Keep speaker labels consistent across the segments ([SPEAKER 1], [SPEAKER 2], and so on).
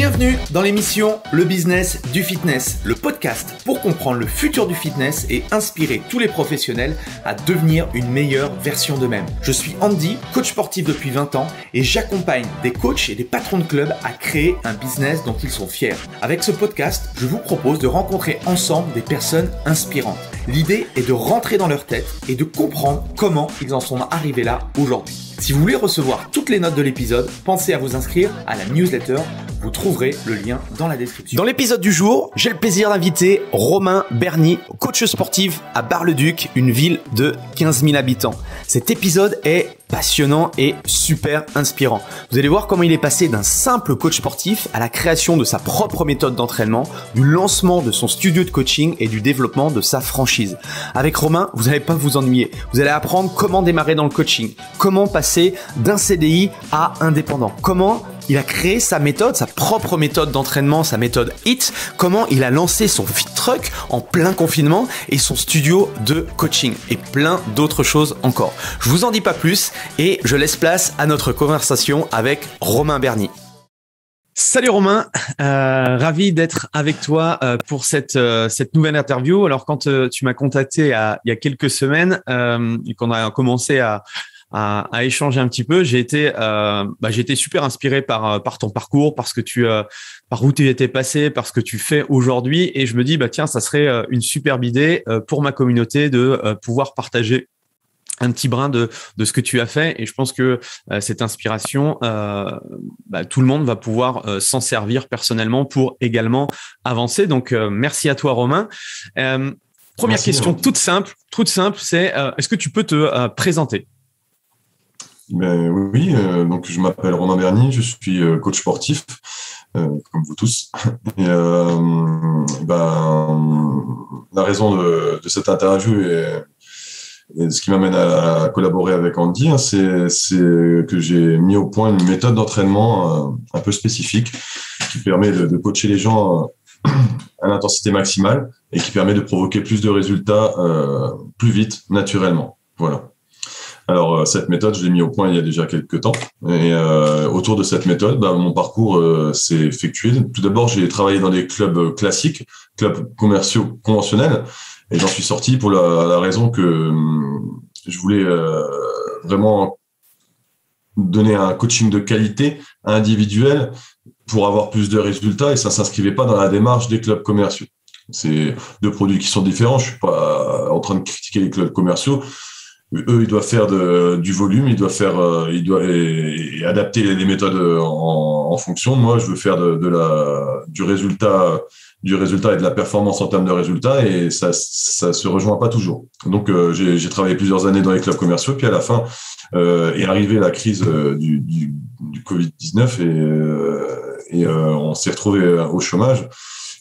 [SPEAKER 1] Bienvenue dans l'émission Le Business du Fitness, le podcast pour comprendre le futur du fitness et inspirer tous les professionnels à devenir une meilleure version d'eux-mêmes. Je suis Andy, coach sportif depuis 20 ans et j'accompagne des coachs et des patrons de clubs à créer un business dont ils sont fiers. Avec ce podcast, je vous propose de rencontrer ensemble des personnes inspirantes. L'idée est de rentrer dans leur tête et de comprendre comment ils en sont arrivés là aujourd'hui. Si vous voulez recevoir toutes les notes de l'épisode, pensez à vous inscrire à la newsletter. Vous trouverez le lien dans la description. Dans l'épisode du jour, j'ai le plaisir d'inviter Romain Berny, coach sportif à Bar-le-Duc, une ville de 15 000 habitants. Cet épisode est passionnant et super inspirant. Vous allez voir comment il est passé d'un simple coach sportif à la création de sa propre méthode d'entraînement, du lancement de son studio de coaching et du développement de sa franchise. Avec Romain, vous n'allez pas vous ennuyer. Vous allez apprendre comment démarrer dans le coaching, comment passer d'un CDI à indépendant, comment il a créé sa méthode, sa propre méthode d'entraînement, sa méthode HIIT, comment il a lancé son Fit Truck en plein confinement et son studio de coaching et plein d'autres choses encore. Je vous en dis pas plus et je laisse place à notre conversation avec Romain Berny. Salut Romain, ravi d'être avec toi pour cette nouvelle interview. Alors quand tu m'as contacté il y a quelques semaines et qu'on a commencé à échanger un petit peu, j'ai été super inspiré par ton parcours, par où tu étais passé, par ce que tu fais aujourd'hui, et je me dis tiens, ça serait une superbe idée pour ma communauté de pouvoir partager un petit brin de ce que tu as fait, et je pense que cette inspiration, tout le monde va pouvoir s'en servir personnellement pour également avancer. Donc merci à toi Romain. Première question toute simple, c'est est-ce que tu peux te présenter?
[SPEAKER 2] Oui, donc je m'appelle Romain Berny, je suis coach sportif, comme vous tous. Et la raison de cette interview et ce qui m'amène à collaborer avec Andy, c'est que j'ai mis au point une méthode d'entraînement un peu spécifique qui permet de coacher les gens à l'intensité maximale et qui permet de provoquer plus de résultats plus vite, naturellement. Voilà. Alors, cette méthode, je l'ai mis au point il y a déjà quelques temps. Et autour de cette méthode, mon parcours s'est effectué. Tout d'abord, j'ai travaillé dans des clubs classiques, clubs commerciaux conventionnels. Et j'en suis sorti pour la raison que je voulais vraiment donner un coaching de qualité individuel pour avoir plus de résultats. Et ça ne s'inscrivait pas dans la démarche des clubs commerciaux. C'est deux produits qui sont différents. Je ne suis pas en train de critiquer les clubs commerciaux. Eux, ils doivent faire du volume, ils doivent adapter les méthodes en fonction. Moi, je veux faire du résultat et de la performance en termes de résultats, et ça se rejoint pas toujours. Donc, j'ai travaillé plusieurs années dans les clubs commerciaux, puis à la fin est arrivée la crise du Covid-19 et on s'est retrouvé au chômage.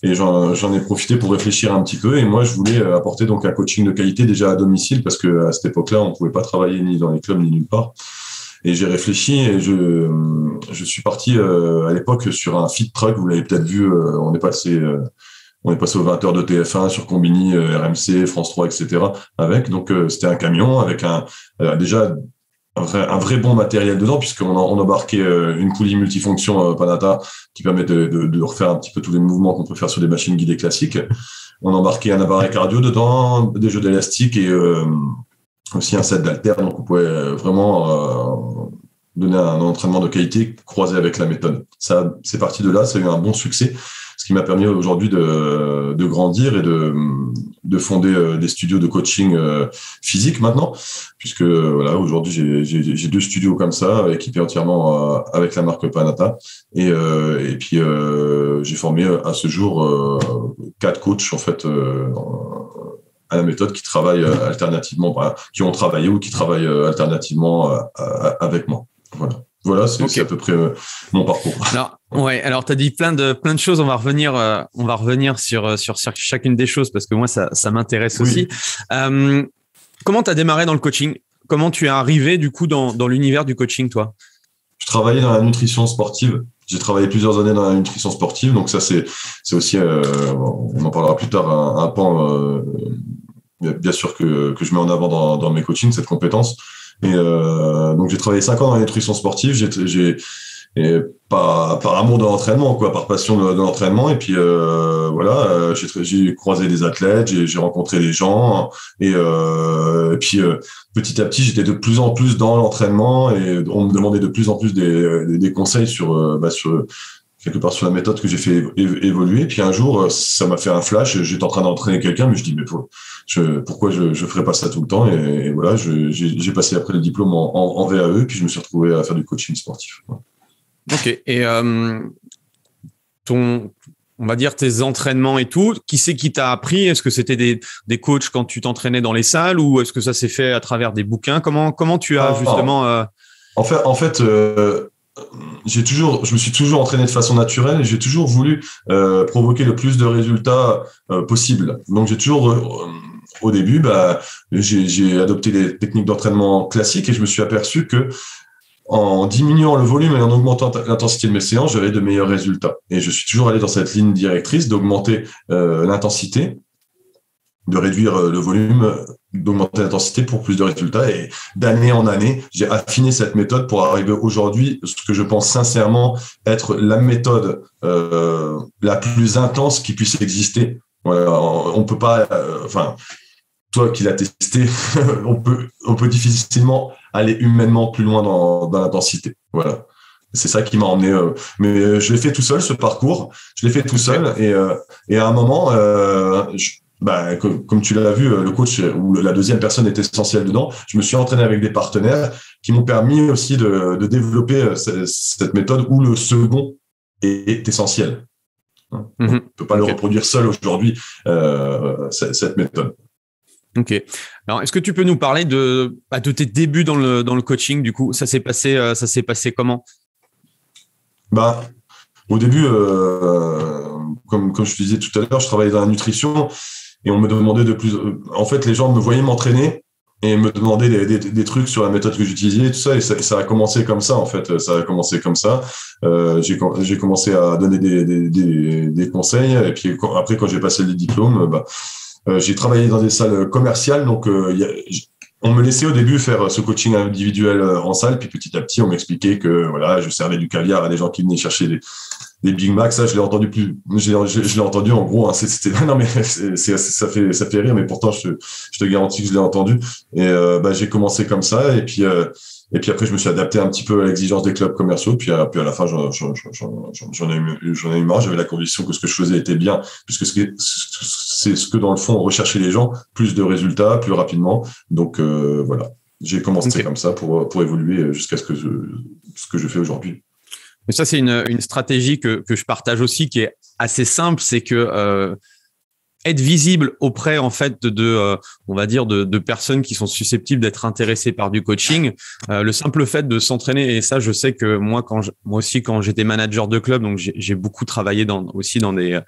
[SPEAKER 2] Et j'en ai profité pour réfléchir un petit peu. Et moi, je voulais apporter donc un coaching de qualité déjà à domicile, parce que à cette époque-là, on pouvait pas travailler ni dans les clubs ni nulle part. Et j'ai réfléchi et je suis parti à l'époque sur un Fit Truck. Vous l'avez peut-être vu. On est passé aux 20h de TF1 sur Combini, RMC, France 3, etc. avec. Donc c'était un camion avec déjà un vrai bon matériel dedans, puisqu'on embarquait une poulie multifonction Panata qui permet de refaire un petit peu tous les mouvements qu'on peut faire sur des machines guidées classiques. On embarquait un appareil cardio dedans, des jeux d'élastique et aussi un set d'haltères. Donc on pouvait vraiment donner un entraînement de qualité croisé avec la méthode. Ça, c'est parti de là, ça a eu un bon succès, ce qui m'a permis aujourd'hui de grandir et de fonder des studios de coaching physique maintenant, puisque voilà, aujourd'hui j'ai 2 studios comme ça, équipés entièrement avec la marque Panata, et puis j'ai formé à ce jour 4 coachs en fait à la méthode qui travaillent alternativement, qui ont travaillé ou qui travaillent alternativement avec moi. Voilà, c'est à peu près mon parcours.
[SPEAKER 1] Alors tu as dit plein de choses. On va revenir sur chacune des choses, parce que moi ça m'intéresse aussi. Comment tu as démarré dans le coaching? Comment tu es arrivé du coup dans l'univers du coaching, toi?
[SPEAKER 2] Je travaillais dans la nutrition sportive. J'ai travaillé plusieurs années dans la nutrition sportive, donc ça c'est aussi, on en parlera plus tard, un pan bien sûr que je mets en avant dans mes coachings, cette compétence. Et donc j'ai travaillé 5 ans dans la nutrition sportive. et par amour de l'entraînement, quoi, par passion de l'entraînement. Et puis voilà, j'ai croisé des athlètes, j'ai rencontré des gens, et puis petit à petit, j'étais de plus en plus dans l'entraînement, et on me demandait de plus en plus des conseils sur quelque part sur la méthode que j'ai fait évoluer. Puis un jour, ça m'a fait un flash. J'étais en train d'entraîner quelqu'un, mais je dis mais pourquoi je ferais pas ça tout le temps, et voilà, j'ai passé après le diplôme en VAE, puis je me suis retrouvé à faire du coaching sportif.
[SPEAKER 3] Ok. Et on va dire tes entraînements et tout, qui c'est qui t'a appris? Est-ce que c'était des coachs quand tu t'entraînais dans les salles, ou est-ce que ça s'est fait à travers des bouquins? Comment tu as justement
[SPEAKER 2] En fait, je me suis toujours entraîné de façon naturelle, et j'ai toujours voulu provoquer le plus de résultats possible. Donc j'ai toujours au début, j'ai adopté des techniques d'entraînement classiques, et je me suis aperçu que en diminuant le volume et en augmentant l'intensité de mes séances, j'avais de meilleurs résultats. Et je suis toujours allé dans cette ligne directrice d'augmenter l'intensité, de réduire le volume, d'augmenter l'intensité pour plus de résultats. Et d'année en année, j'ai affiné cette méthode pour arriver aujourd'hui, ce que je pense sincèrement être la méthode la plus intense qui puisse exister. Voilà, on peut pas, toi qui l'as testé, on peut difficilement aller humainement plus loin dans l'intensité. Voilà. C'est ça qui m'a emmené. Mais je l'ai fait tout seul, ce parcours. Je l'ai fait tout seul. Et à un moment, comme tu l'as vu, le coach ou la deuxième personne est essentielle dedans. Je me suis entraîné avec des partenaires qui m'ont permis aussi de développer cette méthode où le second est essentiel. On ne peut pas le reproduire seul aujourd'hui, cette méthode.
[SPEAKER 3] Ok. Alors, est-ce que tu peux nous parler de tes débuts dans le coaching, du coup? Ça s'est passé comment?
[SPEAKER 2] Au début, comme je te disais tout à l'heure, je travaillais dans la nutrition, et on me demandait de plus. En fait, les gens me voyaient m'entraîner et me demandaient des trucs sur la méthode que j'utilisais, et tout ça, et ça a commencé comme ça, en fait. Ça a commencé comme ça. J'ai commencé à donner des conseils, et puis après, quand j'ai passé le diplôme, j'ai travaillé dans des salles commerciales, donc on me laissait au début faire ce coaching individuel en salle, puis petit à petit on m'expliquait que voilà, je servais du caviar à des gens qui venaient chercher des Big Mac. Ça, je l'ai entendu je l'ai entendu en gros. C'était non mais ça fait rire, mais pourtant je te garantis que je l'ai entendu. Et j'ai commencé comme ça, et puis après je me suis adapté un petit peu à l'exigence des clubs commerciaux. Puis à la fin j'en ai eu marre. J'avais la conviction que ce que je faisais était bien, puisque c'est ce que dans le fond recherchaient les gens, plus de résultats, plus rapidement. Donc voilà, j'ai commencé comme ça pour évoluer jusqu'à ce que je fais aujourd'hui.
[SPEAKER 3] Mais ça, c'est une stratégie que je partage aussi, qui est assez simple. C'est que être visible auprès, en fait, on va dire, de personnes qui sont susceptibles d'être intéressées par du coaching. Le simple fait de s'entraîner, et ça, je sais que moi aussi, quand j'étais manager de club, donc j'ai beaucoup travaillé aussi dans les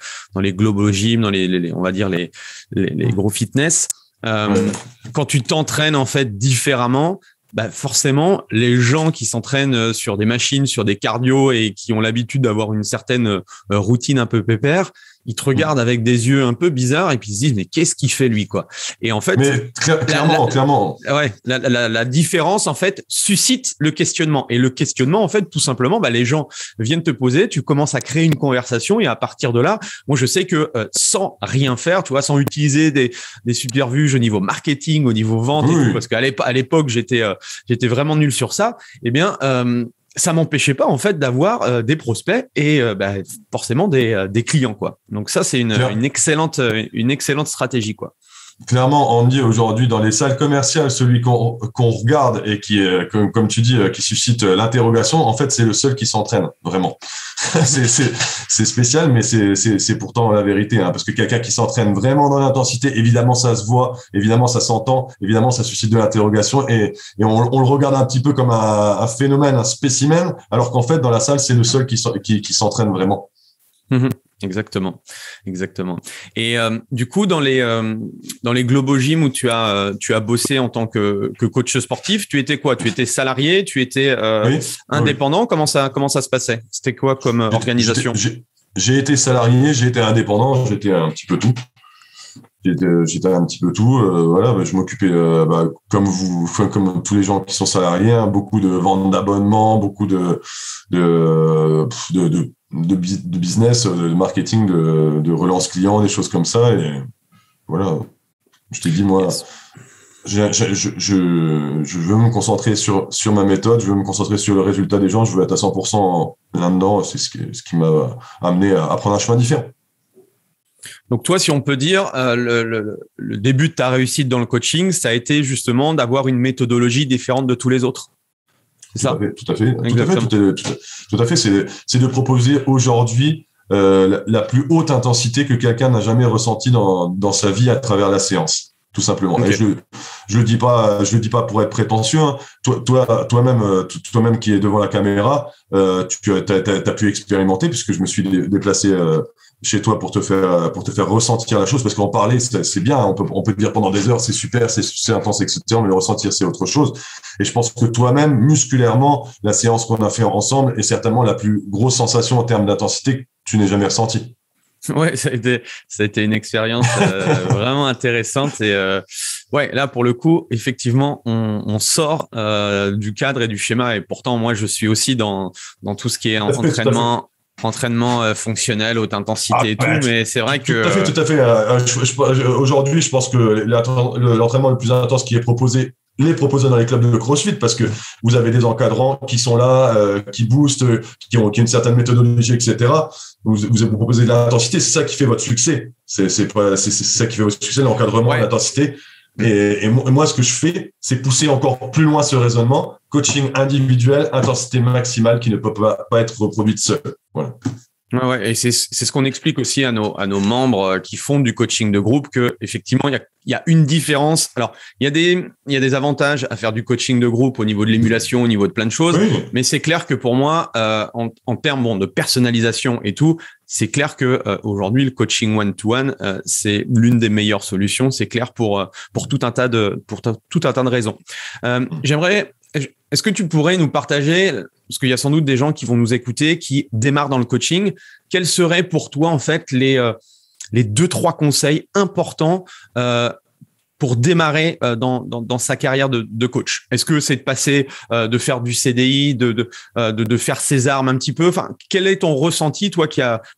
[SPEAKER 3] global gym, dans on va dire les gros fitness. Quand tu t'entraînes, en fait, différemment, forcément, les gens qui s'entraînent sur des machines, sur des cardio, et qui ont l'habitude d'avoir une certaine routine un peu pépère, ils te regardent avec des yeux un peu bizarres, et puis ils se disent mais qu'est-ce qu'il fait lui, quoi. Et en fait,
[SPEAKER 2] clairement.
[SPEAKER 3] Ouais, la différence, en fait, suscite le questionnement, et le questionnement, en fait, tout simplement, les gens viennent te poser, tu commences à créer une conversation, et à partir de là, moi je sais que sans rien faire, tu vois, sans utiliser des subterfuges au niveau marketing, au niveau vente, et tout, parce qu'à l'époque j'étais vraiment nul sur ça. Eh bien, ça m'empêchait pas, en fait, d'avoir des prospects et forcément des clients, quoi. Donc ça, c'est une excellente stratégie, quoi.
[SPEAKER 2] Clairement, Andy, aujourd'hui, dans les salles commerciales, celui qu'on regarde et qui, comme tu dis, qui suscite l'interrogation, en fait, c'est le seul qui s'entraîne, vraiment. C'est spécial, mais c'est pourtant la vérité, hein, parce que quelqu'un qui s'entraîne vraiment dans l'intensité, évidemment, ça se voit, évidemment, ça s'entend, évidemment, ça suscite de l'interrogation, et on le regarde un petit peu comme un phénomène, un spécimen, alors qu'en fait, dans la salle, c'est le seul qui s'entraîne vraiment.
[SPEAKER 3] Exactement. Et du coup, dans les Globo Gym où tu as bossé en tant que coach sportif, tu étais quoi? Tu étais salarié? Tu étais indépendant? Oui. Comment ça se passait? C'était quoi comme organisation?
[SPEAKER 2] J'ai été salarié, j'ai été indépendant, j'étais un petit peu tout. J'étais un petit peu tout. Voilà, je m'occupais, comme vous, comme tous les gens qui sont salariés, hein, beaucoup de ventes d'abonnements, beaucoup de business, de marketing, de relance client, des choses comme ça. Et voilà, je t'ai dit, moi, je veux me concentrer sur ma méthode, je veux me concentrer sur le résultat des gens, je veux être à 100% là-dedans. C'est ce qui m'a amené à prendre un chemin différent.
[SPEAKER 3] Donc toi, si on peut dire, le début de ta réussite dans le coaching, ça a été justement d'avoir une méthodologie différente de tous les autres. C'est ça ?
[SPEAKER 2] Tout à fait. C'est de proposer aujourd'hui la plus haute intensité que quelqu'un n'a jamais ressentie dans sa vie à travers la séance, tout simplement. Okay. Et je le dis pas pour être prétentieux, hein. Toi-même qui est devant la caméra, tu as pu expérimenter, puisque je me suis déplacé chez toi pour te faire ressentir la chose, parce qu'en parler c'est bien, on peut dire pendant des heures c'est super, c'est intense, etc., mais le ressentir c'est autre chose. Et je pense que toi-même, musculairement, la séance qu'on a fait ensemble est certainement la plus grosse sensation en termes d'intensité que tu n'aies jamais ressentie.
[SPEAKER 3] Ouais, ça a été une expérience vraiment intéressante. Et ouais, là pour le coup, effectivement, on sort du cadre et du schéma. Et pourtant, moi, je suis aussi dans tout ce qui est entraînement fonctionnel, haute intensité et tout. Mais c'est vrai que
[SPEAKER 2] tout à fait. Aujourd'hui, je pense que l'entraînement le plus intense qui est proposé dans les clubs de CrossFit, parce que vous avez des encadrants qui sont là, qui boostent, qui ont une certaine méthodologie, etc. Vous proposez de l'intensité, c'est ça qui fait votre succès. C'est ça qui fait votre succès, l'encadrement, ouais. L'intensité. Et moi, ce que je fais, c'est pousser encore plus loin ce raisonnement. Coaching individuel, intensité maximale qui ne peut pas être reproduite seule. Voilà.
[SPEAKER 3] Ouais, et c'est ce qu'on explique aussi à nos membres qui font du coaching de groupe, que effectivement il y a une différence. Alors il y a des avantages à faire du coaching de groupe au niveau de l'émulation, au niveau de plein de choses, oui. Mais c'est clair que pour moi, en termes de personnalisation et tout, c'est clair que aujourd'hui le coaching one-to-one, c'est l'une des meilleures solutions. C'est clair pour tout un tas de raisons. Est-ce que tu pourrais nous partager, parce qu'il y a sans doute des gens qui vont nous écouter, qui démarrent dans le coaching, quels seraient pour toi en fait les 2-3 conseils importants pour démarrer dans sa carrière de coach? Est-ce que c'est de passer, de faire du CDI, de faire ses armes un petit peu? Enfin, quel est ton ressenti, toi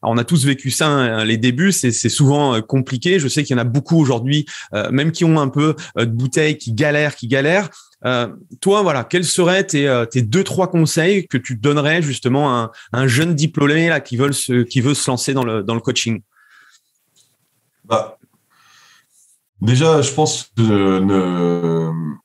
[SPEAKER 3] on a tous vécu ça, hein, les débuts, c'est souvent compliqué. Je sais qu'il y en a beaucoup aujourd'hui, même qui ont un peu de bouteilles, qui galèrent. Toi, voilà, quels seraient tes 2-3 conseils que tu donnerais justement à un jeune diplômé là qui veut se lancer dans le coaching?
[SPEAKER 2] Déjà, je pense que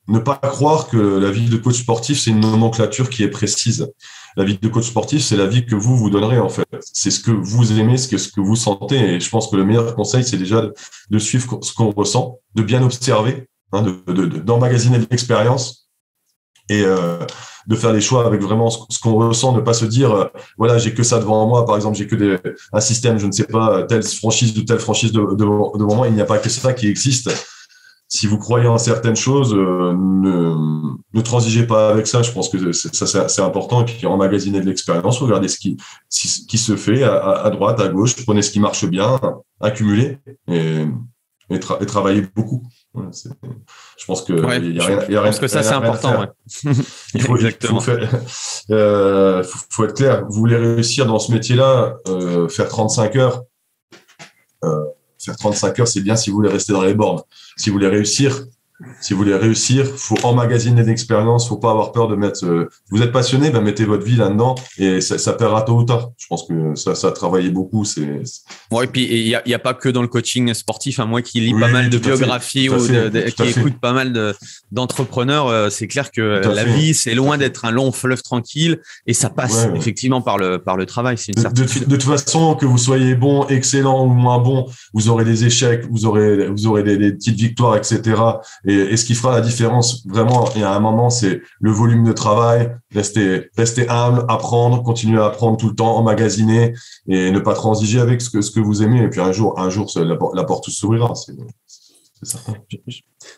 [SPEAKER 2] ne pas croire que la vie de coach sportif, c'est une nomenclature qui est précise. La vie de coach sportif, c'est la vie que vous donnerez, en fait. C'est ce que vous aimez, ce que vous sentez. Et je pense que le meilleur conseil, c'est déjà de suivre ce qu'on ressent, de bien observer, hein, d'emmagasiner de l'expérience et de faire les choix avec vraiment ce qu'on ressent, ne pas se dire voilà, j'ai que ça devant moi, par exemple, j'ai que un système, je ne sais pas, telle franchise ou telle franchise devant moi. Il n'y a pas que ça qui existe. Si vous croyez en certaines choses, ne transigez pas avec ça. Je pense que ça c'est important. Et puis emmagasiner de l'expérience, regardez ce qui se fait à droite, à gauche, prenez ce qui marche bien, accumulez et travaillez beaucoup. Voilà, je pense que
[SPEAKER 3] je pense que ça c'est important. Ouais.
[SPEAKER 2] Il faut être clair. Vous voulez réussir dans ce métier-là, faire 35 heures. Faire 35 heures, c'est bien si vous voulez rester dans les bornes. Si vous voulez réussir, faut emmagasiner l'expérience, faut pas avoir peur de mettre. Vous êtes passionné, mettez votre vie là-dedans et ça paiera tôt ou tard. Je pense que ça a travaillé beaucoup.
[SPEAKER 3] Ouais, et puis il y a pas que dans le coaching sportif. Hein, moi qui lis pas mal de biographies ou qui écoute pas mal d'entrepreneurs, c'est clair que la vie c'est loin d'être un long fleuve tranquille et ça passe effectivement par le travail. C'est une certitude.
[SPEAKER 2] De toute façon, que vous soyez bon, excellent ou moins bon, vous aurez des échecs, vous aurez des petites victoires, etc. Et ce qui fera la différence vraiment, et à un moment, c'est le volume de travail, rester humble, apprendre, continuer à apprendre tout le temps, emmagasiner et ne pas transiger avec ce que vous aimez. Et puis un jour, la porte s'ouvrira. c'est certain.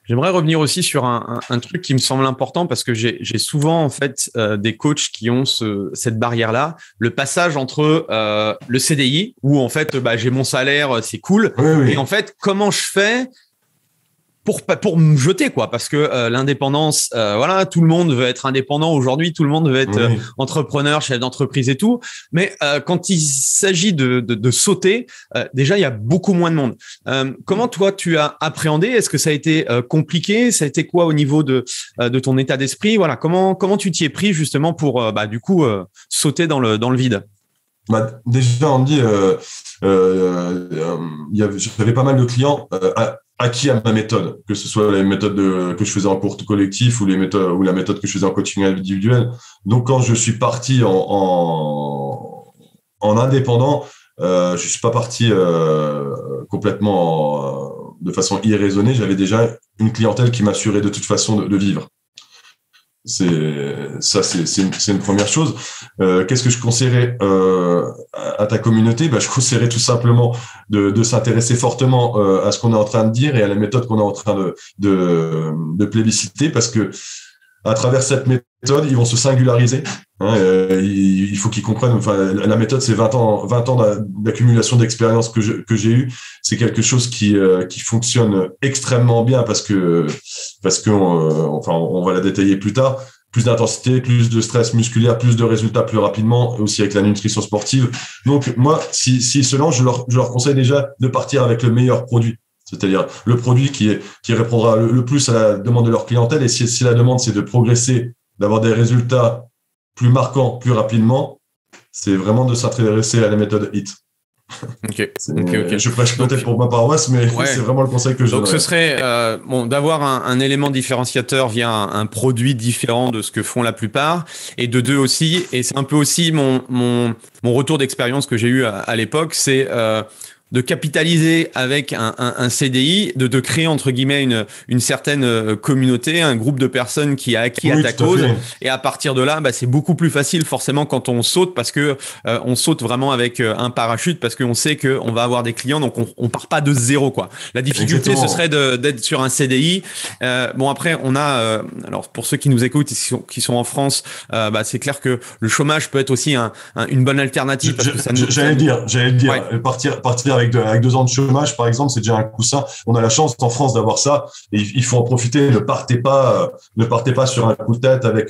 [SPEAKER 3] J'aimerais revenir aussi sur un truc qui me semble important parce que j'ai souvent en fait des coachs qui ont cette barrière-là, le passage entre le CDI où en fait j'ai mon salaire, c'est cool,
[SPEAKER 2] Oui.
[SPEAKER 3] et en fait comment je fais pour me jeter quoi, parce que l'indépendance, voilà, tout le monde veut être indépendant aujourd'hui, tout le monde veut être entrepreneur, chef d'entreprise et tout, mais quand il s'agit de sauter, déjà il y a beaucoup moins de monde. Comment toi tu as appréhendé? Est-ce que ça a été compliqué? Ça a été quoi au niveau de ton état d'esprit? Voilà, comment tu t'y es pris justement pour du coup sauter dans le vide?
[SPEAKER 2] Déjà, on dit, j'avais pas mal de clients acquis à ma méthode, que ce soit les méthodes que je faisais en cours collectif ou la méthode que je faisais en coaching individuel. Donc, quand je suis parti en indépendant, je suis pas parti complètement de façon irraisonnée. J'avais déjà une clientèle qui m'assurait de toute façon de vivre. C'est une première chose. Qu'est-ce que je conseillerais à ta communauté? Je conseillerais tout simplement de s'intéresser fortement à ce qu'on est en train de dire et à la méthode qu'on est en train de plébisciter, parce que à travers cette méthode, ils vont se singulariser. Il faut qu'ils comprennent. Enfin, la méthode, c'est 20 ans d'accumulation d'expérience que j'ai eu. C'est quelque chose qui fonctionne extrêmement bien parce que on va la détailler plus tard. Plus d'intensité, plus de stress musculaire, plus de résultats plus rapidement, aussi avec la nutrition sportive. Donc moi, s'ils se lancent, je leur conseille déjà de partir avec le meilleur produit. C'est-à-dire le produit qui répondra le plus à la demande de leur clientèle. Et si la demande, c'est de progresser, d'avoir des résultats plus marquants, plus rapidement, c'est vraiment de s'intéresser à la méthode HIIT.
[SPEAKER 3] Ok.
[SPEAKER 2] Je prêche peut-être pour ma paroisse, mais c'est vraiment le conseil que je donnerais.
[SPEAKER 3] Donc, ce serait d'avoir un élément différenciateur via un produit différent de ce que font la plupart, et de deux aussi, et c'est un peu aussi mon retour d'expérience que j'ai eu à l'époque, c'est de capitaliser avec un CDI, de créer entre guillemets une certaine communauté, un groupe de personnes qui a acquis à ta cause. Et à partir de là, c'est beaucoup plus facile forcément quand on saute, parce que on saute vraiment avec un parachute, parce qu'on sait qu'on va avoir des clients, donc on part pas de zéro quoi. La difficulté, Exactement. Ce serait d'être sur un CDI. Bon après, on a alors pour ceux qui nous écoutent et qui sont en France, c'est clair que le chômage peut être aussi une bonne alternative.
[SPEAKER 2] J'allais dire, ouais. partir avec 2 ans de chômage, par exemple, c'est déjà un coussin. On a la chance en France d'avoir ça, et il faut en profiter. Ne partez pas sur un coup de tête avec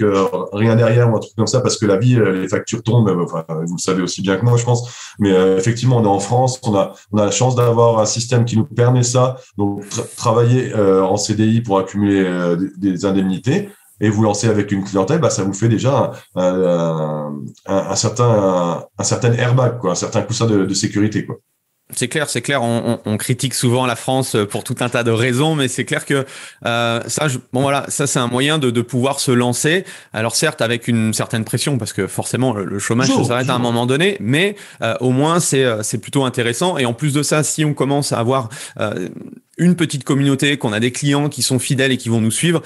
[SPEAKER 2] rien derrière ou un truc comme ça, parce que la vie, les factures tombent. Enfin, vous le savez aussi bien que moi, je pense. Mais effectivement, on est en France, on a la chance d'avoir un système qui nous permet ça. Donc, travailler en CDI pour accumuler des indemnités. Et vous lancez avec une clientèle, ça vous fait déjà un certain airbag, quoi, un certain coussin de sécurité, quoi.
[SPEAKER 3] C'est clair. On critique souvent la France pour tout un tas de raisons, mais c'est clair que ça c'est un moyen de pouvoir se lancer. Alors certes avec une certaine pression, parce que forcément le chômage s'arrête à un moment donné, mais au moins c'est plutôt intéressant. Et en plus de ça, si on commence à avoir une petite communauté, qu'on a des clients qui sont fidèles et qui vont nous suivre,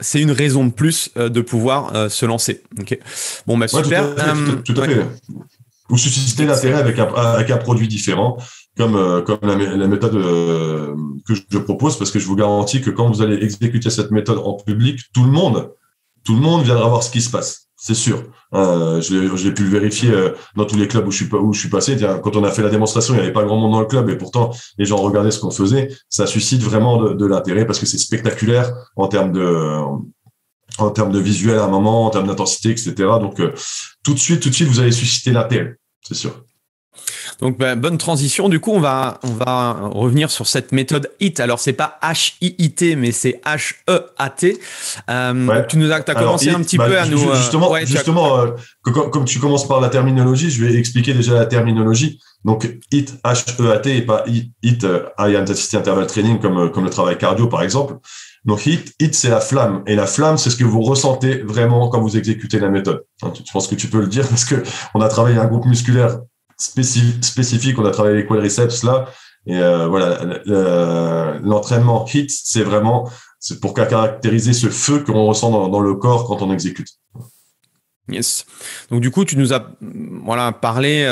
[SPEAKER 3] c'est une raison de plus de pouvoir se lancer. Okay. Bon, super.
[SPEAKER 2] Tout à fait. Vous suscitez l'intérêt avec un produit différent, comme la méthode que je propose, parce que je vous garantis que quand vous allez exécuter cette méthode en public, tout le monde viendra voir ce qui se passe. C'est sûr. Je l'ai pu le vérifier dans tous les clubs où je suis passé. Quand on a fait la démonstration, il n'y avait pas grand monde dans le club, et pourtant les gens regardaient ce qu'on faisait. Ça suscite vraiment de l'intérêt, parce que c'est spectaculaire en termes de visuel à un moment, en termes d'intensité, etc. Donc tout de suite, vous allez susciter l'intérêt, c'est sûr.
[SPEAKER 3] Donc bonne transition. Du coup, on va revenir sur cette méthode HIIT. Alors c'est pas HIIT, mais c'est HEAT. Tu as commencé un petit peu à nous.
[SPEAKER 2] Comme tu commences par la terminologie, je vais expliquer déjà la terminologie. Donc HIIT, HEAT, et pas HIIT, High Intensity Interval Training, comme le travail cardio par exemple. Donc HIIT, c'est la flamme, et la flamme, c'est ce que vous ressentez vraiment quand vous exécutez la méthode. Je pense que tu peux le dire, parce que on a travaillé un groupe musculaire spécifique, on a travaillé les quadriceps là, et l'entraînement HIIT, c'est pour caractériser ce feu qu'on ressent dans le corps quand on exécute.
[SPEAKER 3] Yes. Donc du coup, tu nous as parler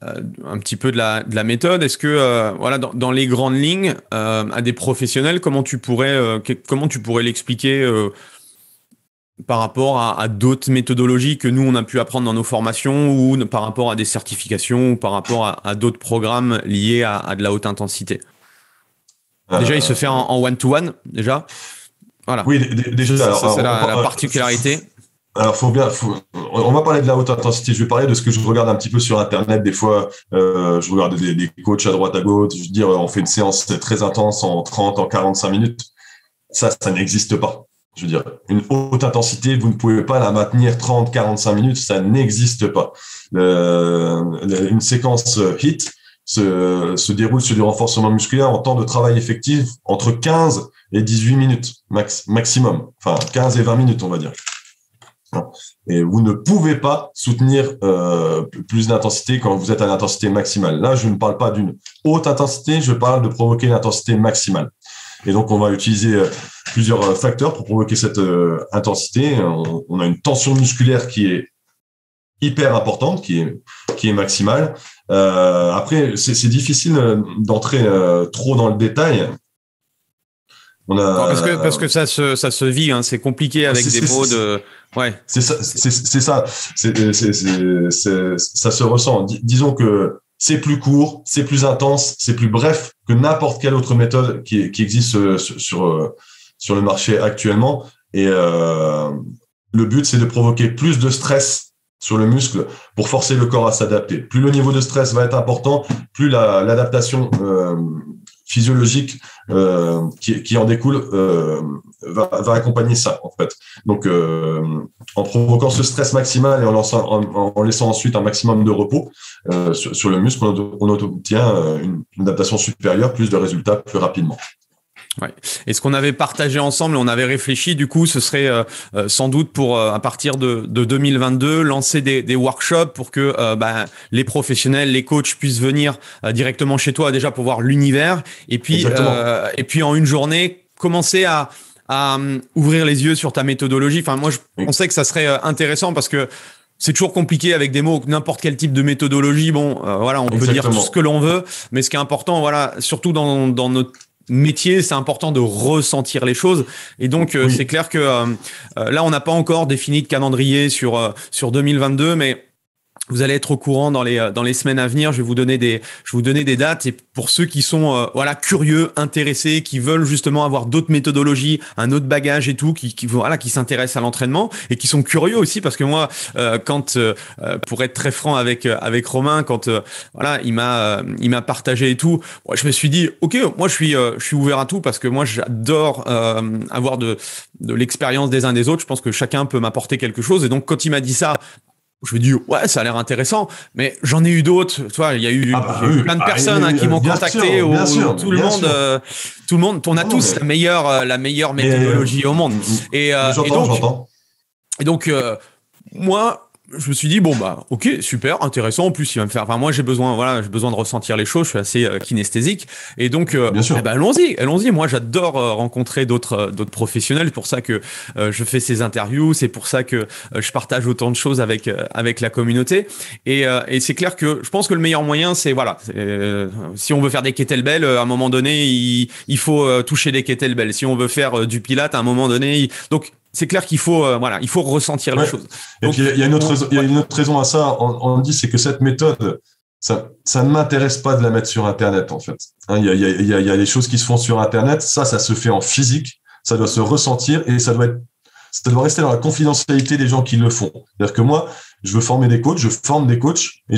[SPEAKER 3] un petit peu de la méthode. Est-ce que dans les grandes lignes, à des professionnels, comment tu pourrais l'expliquer par rapport à d'autres méthodologies que nous on a pu apprendre dans nos formations, ou par rapport à des certifications, ou par rapport à d'autres programmes liés à de la haute intensité? Déjà, il se fait en one-to-one, déjà. Voilà.
[SPEAKER 2] Oui, déjà.
[SPEAKER 3] C'est la particularité.
[SPEAKER 2] Alors, on va parler de la haute intensité. Je vais parler de ce que je regarde un petit peu sur Internet. Des fois, je regarde des coachs à droite, à gauche. Je veux dire, on fait une séance très intense en 30, en 45 minutes. Ça n'existe pas. Je veux dire, une haute intensité, vous ne pouvez pas la maintenir 30, 45 minutes. Ça n'existe pas. Une séquence HIIT se déroule sur du renforcement musculaire en temps de travail effectif entre 15 et 18 minutes maximum. Enfin, 15 et 20 minutes, on va dire. Et vous ne pouvez pas soutenir plus d'intensité quand vous êtes à l'intensité maximale. Là, je ne parle pas d'une haute intensité, je parle de provoquer l'intensité maximale. Et donc, on va utiliser plusieurs facteurs pour provoquer cette intensité. On a une tension musculaire qui est hyper importante, qui est maximale. Après, c'est difficile d'entrer trop dans le détail.
[SPEAKER 3] Parce que ça se vit, hein, c'est compliqué avec des mots de. Ouais.
[SPEAKER 2] C'est ça. Ça se ressent. Disons que c'est plus court, c'est plus intense, c'est plus bref que n'importe quelle autre méthode qui existe sur le marché actuellement. Et le but, c'est de provoquer plus de stress sur le muscle pour forcer le corps à s'adapter. Plus le niveau de stress va être important, plus l'adaptation physiologique qui en découle va accompagner ça, en fait. Donc, en provoquant ce stress maximal et en laissant ensuite un maximum de repos sur le muscle, on obtient une adaptation supérieure, plus de résultats plus rapidement.
[SPEAKER 3] Ouais. Et ce qu'on avait partagé ensemble, on avait réfléchi, du coup, ce serait sans doute pour, à partir de 2022, lancer des workshops pour que les professionnels, les coachs puissent venir directement chez toi déjà pour voir l'univers, et puis en une journée, commencer à ouvrir les yeux sur ta méthodologie. Enfin, moi, je pensais que ça serait intéressant parce que c'est toujours compliqué avec des mots, n'importe quel type de méthodologie. Bon, on peut dire tout ce que l'on veut, mais ce qui est important, surtout dans notre métier, c'est important de ressentir les choses. Et donc, c'est clair que là, on n'a pas encore défini de calendrier sur 2022, mais vous allez être au courant dans les semaines à venir. Je vais vous donner des dates, et pour ceux qui sont curieux, intéressés, qui veulent justement avoir d'autres méthodologies, un autre bagage et tout, qui s'intéressent à l'entraînement et qui sont curieux aussi, parce que moi, pour être très franc avec Romain, quand il m'a partagé et tout, je me suis dit OK, moi je suis ouvert à tout, parce que moi j'adore avoir de l'expérience des uns des autres. Je pense que chacun peut m'apporter quelque chose, et donc quand il m'a dit ça, je me dis ouais, ça a l'air intéressant, mais j'en ai eu d'autres. Tu vois, il y a eu plein de personnes qui m'ont contacté. Tout le monde, on a tous la meilleure méthodologie au monde. Et donc moi, je me suis dit OK, super, intéressant. En plus, il va me faire. Enfin, moi, j'ai besoin de ressentir les choses. Je suis assez kinesthésique, et donc allons-y. Moi, j'adore rencontrer d'autres professionnels. C'est pour ça que je fais ces interviews. C'est pour ça que je partage autant de choses avec la communauté. Et c'est clair que je pense que le meilleur moyen, c'est si on veut faire des kettlebells, à un moment donné, il faut toucher des kettlebells. Si on veut faire du pilate, à un moment donné, donc c'est clair qu'il faut ressentir les choses.
[SPEAKER 2] Donc, il y a une autre raison à ça. On dit, c'est que cette méthode, ça ne m'intéresse pas de la mettre sur Internet, en fait. Il y a des choses qui se font sur Internet. Ça se fait en physique. Ça doit se ressentir, et ça doit rester dans la confidentialité des gens qui le font. C'est-à-dire que moi, je veux former des coachs, je forme des coachs, et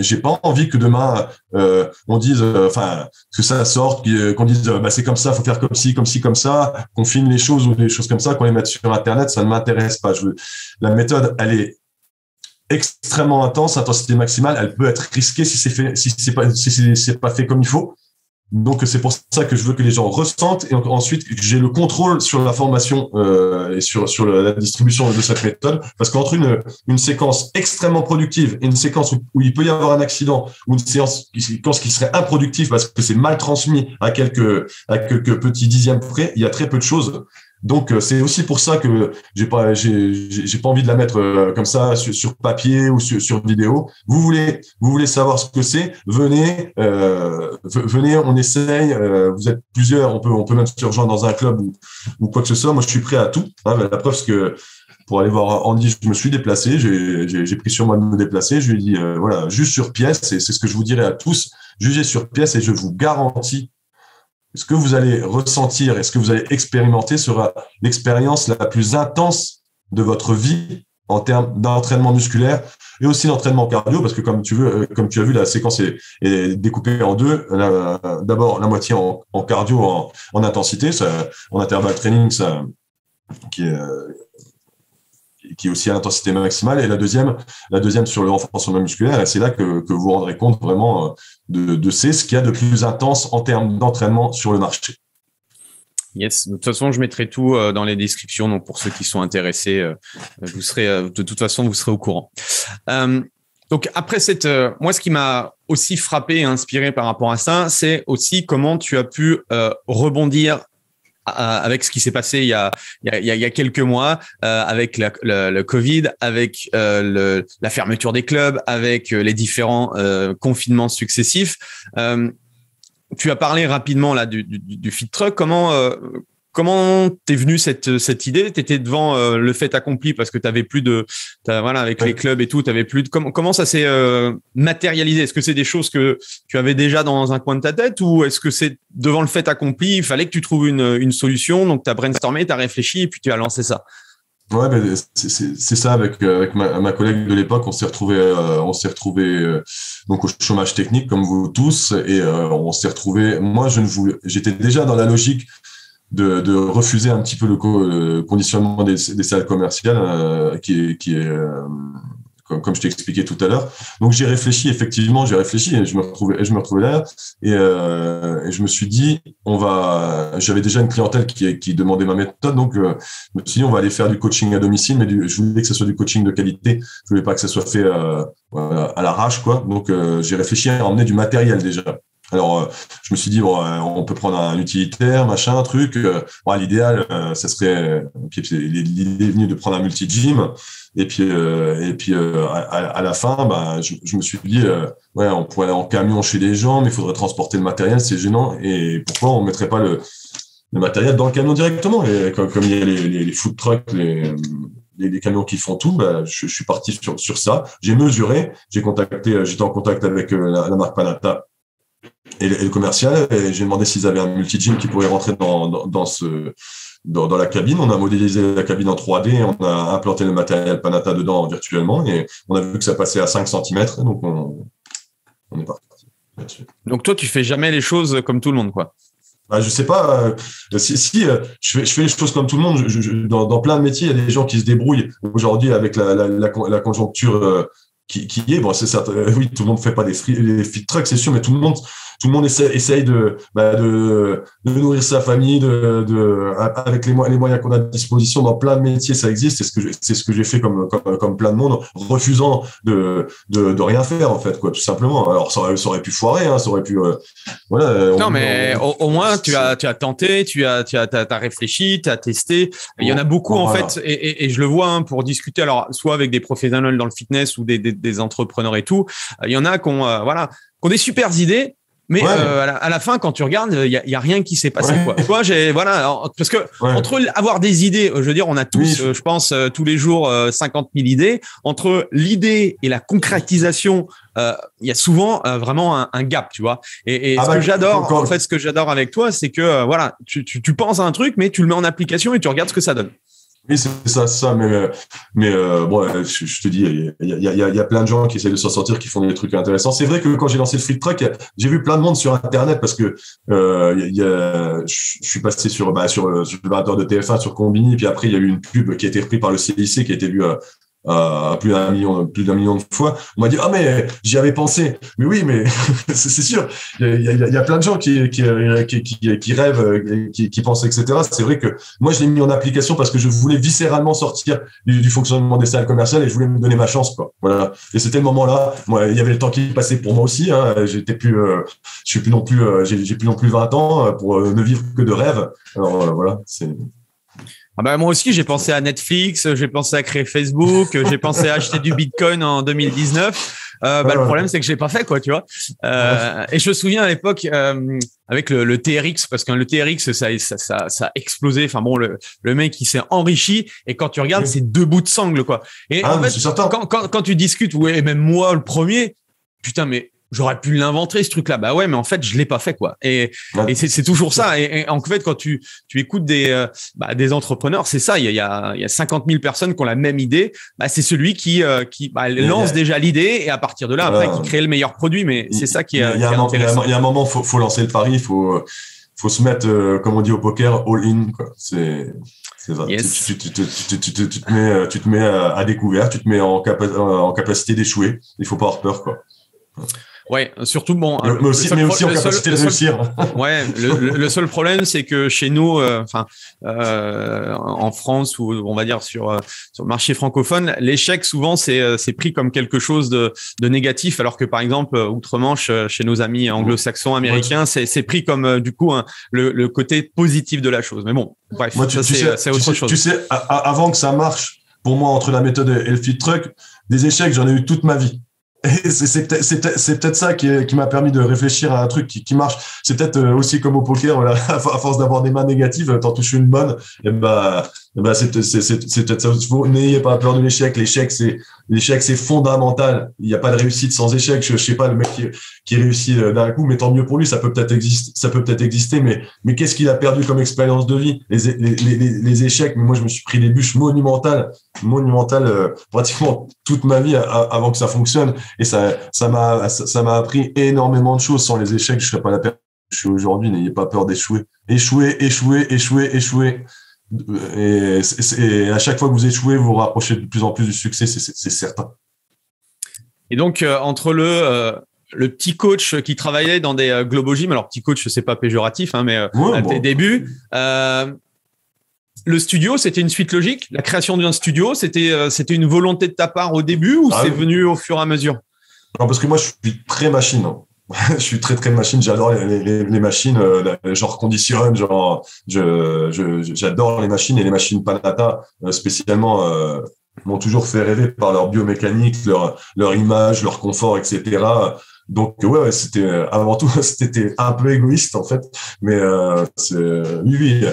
[SPEAKER 2] j'ai pas envie que demain on dise, que ça sorte, qu'on dise, c'est comme ça, faut faire comme ci, comme ça, qu'on filme les choses ou des choses comme ça, qu'on les mette sur Internet, ça ne m'intéresse pas. La méthode, elle est extrêmement intense, intensité maximale, elle peut être risquée si c'est pas fait comme il faut. Donc, c'est pour ça que je veux que les gens ressentent, et ensuite, j'ai le contrôle sur la formation et sur la distribution de cette méthode. Parce qu'entre une séquence extrêmement productive et une séquence où il peut y avoir un accident, ou une séquence qui serait improductive parce que c'est mal transmis à quelques petits dixièmes près, il y a très peu de choses. Donc, c'est aussi pour ça que j'ai pas envie de la mettre comme ça sur papier ou sur vidéo. Vous voulez savoir ce que c'est? Venez, on essaye. Vous êtes plusieurs, on peut même se rejoindre dans un club ou quoi que ce soit. Moi, je suis prêt à tout. Hein, la preuve, c'est que pour aller voir Andy, je me suis déplacé. J'ai pris sur moi de me déplacer. Je lui ai dit, voilà, juste sur pièce, et c'est ce que je vous dirais à tous, jugez sur pièce, et je vous garantis, ce que vous allez ressentir et ce que vous allez expérimenter sera l'expérience la plus intense de votre vie en termes d'entraînement musculaire et aussi d'entraînement cardio, parce que comme tu as vu, la séquence est découpée en deux. D'abord, la moitié en cardio, en intensité, en intervalle training, ça, qui est aussi à l'intensité maximale, et la deuxième sur le renforcement musculaire, et c'est là que vous vous rendrez compte vraiment de ce qu'il y a de plus intense en termes d'entraînement sur le marché.
[SPEAKER 3] Yes, de toute façon, je mettrai tout dans les descriptions, donc pour ceux qui sont intéressés, vous serez de toute façon, vous serez au courant. Donc après moi, ce qui m'a aussi frappé et inspiré par rapport à ça, c'est aussi comment tu as pu rebondir avec ce qui s'est passé il y a quelques mois, avec le Covid, avec la fermeture des clubs, avec les différents confinements successifs. Tu as parlé rapidement là du feed truck. Comment t'es venue cette idée? T'étais devant le fait accompli parce que t'avais plus avec les clubs et tout, t'avais plus de comment ça s'est matérialisé? Est-ce que c'est des choses que tu avais déjà dans un coin de ta tête, ou est-ce que c'est devant le fait accompli, il fallait que tu trouves une solution, donc t'as brainstormé, t'as réfléchi et puis tu as lancé ça?
[SPEAKER 2] Ouais, ben c'est ça, avec ma collègue de l'époque, on s'est retrouvé donc au chômage technique comme vous tous, et on s'est retrouvé. Moi, j'étais déjà dans la logique de refuser un petit peu le conditionnement des salles commerciales, qui est comme je t'ai expliqué tout à l'heure. Donc j'ai réfléchi, et je me retrouvais là, et je me suis dit, j'avais déjà une clientèle qui demandait ma méthode, donc je me suis dit, on va aller faire du coaching à domicile, mais je voulais que ce soit du coaching de qualité, je voulais pas que ça soit fait à l'arrache, quoi. Donc j'ai réfléchi à emmener du matériel déjà. Alors, je me suis dit, on peut prendre un utilitaire, machin, truc. L'idéal, ça serait, l'idée est venue de prendre un multi-gym. Et puis, à la fin, je me suis dit, on pourrait aller en camion chez les gens, mais il faudrait transporter le matériel, c'est gênant. Et pourquoi on mettrait pas le matériel dans le camion directement? Et comme il y a les food trucks, les camions qui font tout, je suis parti sur ça. J'ai mesuré, j'étais en contact avec la marque Panatta et le commercial, et j'ai demandé s'ils avaient un multi-gym qui pourrait rentrer dans la cabine. On a modélisé la cabine en 3D, on a implanté le matériel Panatta dedans virtuellement, et on a vu que ça passait à 5 cm, donc on est parti là-dessus.
[SPEAKER 3] Donc toi, tu fais jamais les choses comme tout le monde, quoi?
[SPEAKER 2] Je sais pas, si je fais les choses comme tout le monde. Dans plein de métiers, il y a des gens qui se débrouillent aujourd'hui avec la conjoncture qui est. Bon, c'est certain, oui, tout le monde fait pas les feed trucks, c'est sûr, mais tout le monde essaye de nourrir sa famille, avec les moyens qu'on a à disposition. Dans plein de métiers, ça existe. C'est ce que j'ai fait comme plein de monde, refusant de rien faire, en fait, quoi, tout simplement. Alors ça aurait pu foirer, hein, ça aurait pu non,
[SPEAKER 3] mais au moins tu as tenté, tu as réfléchi, tu as testé. Il y en a beaucoup, en fait, et je le vois, hein, pour discuter, alors soit avec des professionnels dans le fitness ou des entrepreneurs et tout. Il y en a qui ont des super idées. Mais à la fin, quand tu regardes, il y a rien qui s'est passé, quoi. Toi, parce que entre avoir des idées, je veux dire, on a tous, je pense, tous les jours 50 000 idées. Entre l'idée et la concrétisation, il y a souvent vraiment un gap, tu vois. Et ce que j'adore avec toi, c'est que tu penses à un truc, mais tu le mets en application et tu regardes ce que ça donne.
[SPEAKER 2] Oui, c'est ça, mais je te dis, il y a plein de gens qui essayent de s'en sortir, qui font des trucs intéressants. C'est vrai que quand j'ai lancé le feed truck, j'ai vu plein de monde sur Internet, parce que je suis passé sur le narrateur de TF1 sur Combini, puis après il y a eu une pub qui a été reprise par le CIC, qui a été vue plus d'un million de fois. On m'a dit, mais j'y avais pensé. Mais oui, mais c'est sûr, il y a plein de gens qui rêvent, qui pensent, etc. C'est vrai que moi, je l'ai mis en application parce que je voulais viscéralement sortir du fonctionnement des salles commerciales, et je voulais me donner ma chance, quoi. Voilà. Et c'était le moment-là. Moi, il y avait le temps qui passait pour moi aussi, hein. J'ai plus non plus 20 ans pour ne vivre que de rêves. Alors, voilà, c'est...
[SPEAKER 3] Ah bah moi aussi, j'ai pensé à Netflix, j'ai pensé à créer Facebook, j'ai pensé à acheter du Bitcoin en 2019. Le problème, c'est que je l'ai pas fait, quoi, tu vois. Et je me souviens à l'époque avec le TRX, parce que le TRX, ça a explosé. Enfin bon, le mec, il s'est enrichi. Et quand tu regardes, c'est 2 bouts de sangle, quoi. Et en fait, quand tu discutes, ouais, même moi, le premier, putain, mais j'aurais pu l'inventer, ce truc-là. Bah ouais, mais en fait, je l'ai pas fait, quoi. Et c'est toujours ça. Et en fait, quand tu écoutes des entrepreneurs, c'est ça. Il y a 50 000 personnes qui ont la même idée. Bah, c'est celui qui lance déjà l'idée et à partir de là, après, qui crée le meilleur produit. Mais c'est ça qui est intéressant.
[SPEAKER 2] Il y a un moment, faut lancer le pari. Faut se mettre, comme on dit au poker, all in, quoi. C'est ça. Yes. Tu te mets à découvert, tu te mets en capacité d'échouer. Il faut pas avoir peur, quoi.
[SPEAKER 3] Ouais, surtout bon.
[SPEAKER 2] Mais aussi en capacité de réussir.
[SPEAKER 3] Ouais, le seul problème, c'est que chez nous, en France ou on va dire sur le marché francophone, l'échec souvent c'est pris comme quelque chose de négatif, alors que par exemple outre-Manche, chez nos amis anglo-saxons, américains, c'est pris comme du coup le côté positif de la chose. Mais bon, bref, moi, c'est autre chose.
[SPEAKER 2] Tu sais, avant que ça marche, pour moi, entre la méthode et le feed truck, des échecs, j'en ai eu toute ma vie. Et c'est peut-être ça qui m'a permis de réfléchir à un truc qui marche. C'est peut-être aussi comme au poker, voilà, à force d'avoir des mains négatives, t'en touches une bonne, et c'est peut-être ça. N'ayez pas peur de l'échec. L'échec, c'est fondamental. Il n'y a pas de réussite sans échec. Je sais pas, le mec qui réussit d'un coup, mais tant mieux pour lui, ça peut peut-être exister, mais qu'est-ce qu'il a perdu comme expérience de vie? Les échecs, mais moi, je me suis pris des bûches monumentales, pratiquement toute ma vie avant que ça fonctionne. Et ça m'a appris énormément de choses. Sans les échecs, je serais pas la personne que je suis aujourd'hui. N'ayez pas peur d'échouer. Échouer. Et à chaque fois que vous échouez, vous vous rapprochez de plus en plus du succès, c'est certain.
[SPEAKER 3] Et donc, entre le petit coach qui travaillait dans des Globo Gym, alors petit coach, c'est pas péjoratif, hein, mais à tes débuts, le studio, c'était une suite logique. La création d'un studio, c'était une volonté de ta part au début ou c'est venu au fur et à mesure?
[SPEAKER 2] Non, parce que moi, je suis très machine. Hein. Je suis très très machine. J'adore les machines. Genre conditionne. Genre, j'adore les machines et les machines Panata spécialement m'ont toujours fait rêver par leur biomécanique, leur image, leur confort, etc. Donc ouais, c'était avant tout c'était un peu égoïste en fait, mais oui,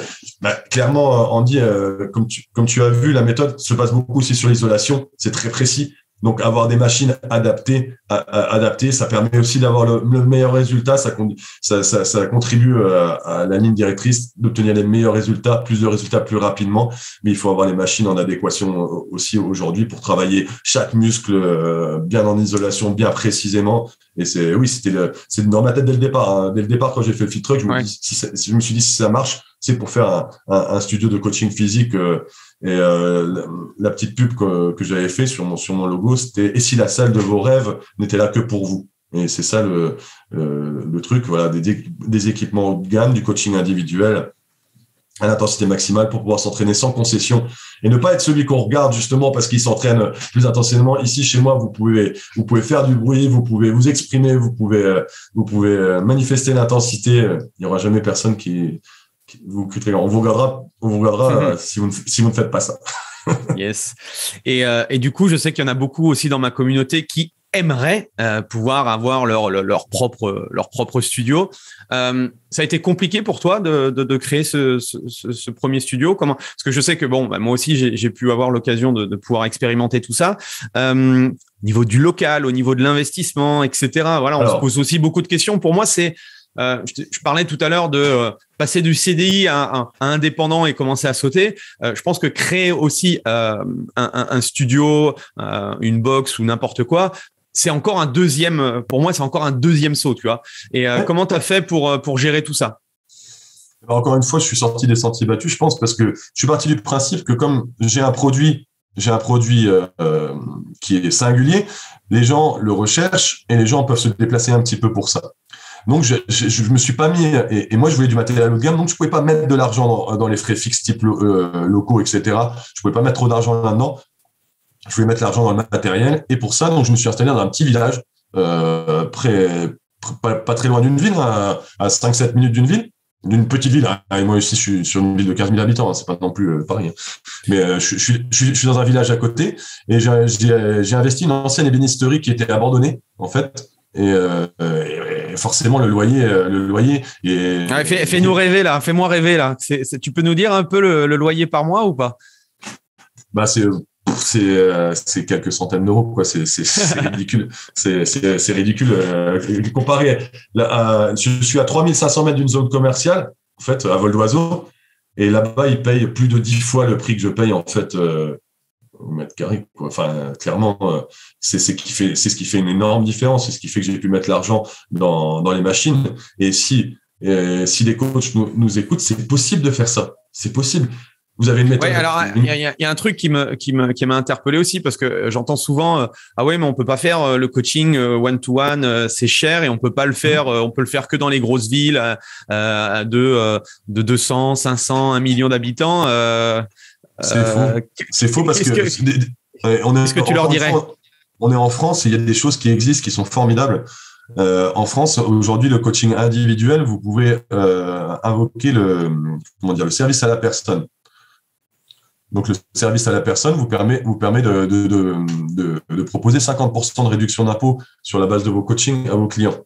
[SPEAKER 2] clairement Andy, comme tu as vu, la méthode se base beaucoup aussi sur l'isolation, c'est très précis. Donc avoir des machines adaptées, ça permet aussi d'avoir le meilleur résultat, ça contribue à la ligne directrice d'obtenir les meilleurs résultats, plus de résultats plus rapidement, mais il faut avoir les machines en adéquation aussi aujourd'hui pour travailler chaque muscle bien en isolation, bien précisément. Et c'est dans ma tête dès le départ. Hein. Dès le départ, quand j'ai fait le feed truck, je me suis dit si ça marche, c'est pour faire un studio de coaching physique. Et la petite pub que j'avais fait sur mon logo, c'était « Et si la salle de vos rêves n'était là que pour vous ?» Et c'est ça le truc, voilà, des équipements haut de gamme, du coaching individuel à l'intensité maximale pour pouvoir s'entraîner sans concession et ne pas être celui qu'on regarde justement parce qu'il s'entraîne plus intensément. Ici, chez moi, vous pouvez faire du bruit, vous pouvez vous exprimer, vous pouvez manifester l'intensité. Il n'y aura jamais personne qui vous critiquera. On vous regardera si vous ne faites pas ça.
[SPEAKER 3] Yes. Et du coup, je sais qu'il y en a beaucoup aussi dans ma communauté qui aimeraient pouvoir avoir leur propre studio. Ça a été compliqué pour toi de créer ce premier studio? Comment? Parce que je sais que moi aussi j'ai pu avoir l'occasion de pouvoir expérimenter tout ça. Au niveau du local, au niveau de l'investissement, etc. Voilà, on se pose aussi beaucoup de questions. Pour moi, c'est je parlais tout à l'heure de passer du CDI à indépendant et commencer à sauter. Je pense que créer aussi un studio, une box ou n'importe quoi, c'est encore un deuxième, pour moi, c'est encore un deuxième saut, tu vois. Et comment tu as fait pour gérer tout ça?
[SPEAKER 2] Encore une fois, je suis sorti des sentiers battus, je pense, parce que je suis parti du principe que comme j'ai un produit qui est singulier, les gens le recherchent et les gens peuvent se déplacer un petit peu pour ça. Donc, je me suis pas mis, et moi, je voulais du matériel haut de gamme, donc je pouvais pas mettre de l'argent dans les frais fixes type locaux, etc. Je pouvais pas mettre trop d'argent là-dedans. Je voulais mettre l'argent dans le matériel. Et pour ça, donc, je me suis installé dans un petit village, pas très loin d'une ville, à 5-7 minutes d'une ville. d'une petite ville. Et moi aussi, je suis sur une ville de 15 000 habitants. C'est pas non plus Paris. Mais je suis dans un village à côté et j'ai investi une ancienne ébénisterie qui était abandonnée, en fait. Et forcément, le loyer est...
[SPEAKER 3] Ah, fais-nous rêver, là. Fais-moi rêver, là. Tu peux nous dire un peu le loyer par mois ou pas?
[SPEAKER 2] Bah, c'est quelques centaines d'euros, quoi. C'est ridicule. C'est ridicule. Comparé je suis à 3500 mètres d'une zone commerciale, en fait, à vol d'oiseau. Et là-bas, ils payent plus de 10 fois le prix que je paye, en fait, au mètre carré, quoi. Enfin, clairement, c'est ce qui fait une énorme différence. C'est ce qui fait que j'ai pu mettre l'argent dans les machines. Et si les coachs nous écoutent, c'est possible de faire ça. C'est possible. Vous avez une méthode.
[SPEAKER 3] Ouais, alors il y a un truc qui m'a interpellé aussi parce que j'entends souvent ah ouais mais on peut pas faire le coaching one to one, c'est cher et on peut pas le faire, on peut le faire que dans les grosses villes de 200, 500, 1 million d'habitants.
[SPEAKER 2] C'est faux. C'est faux parce
[SPEAKER 3] qu'est-ce que tu leur dirais?
[SPEAKER 2] On est en France et il y a des choses qui existent qui sont formidables. En France, aujourd'hui, le coaching individuel, vous pouvez invoquer le service à la personne. Donc, le service à la personne vous permet de proposer 50% de réduction d'impôt sur la base de vos coachings à vos clients.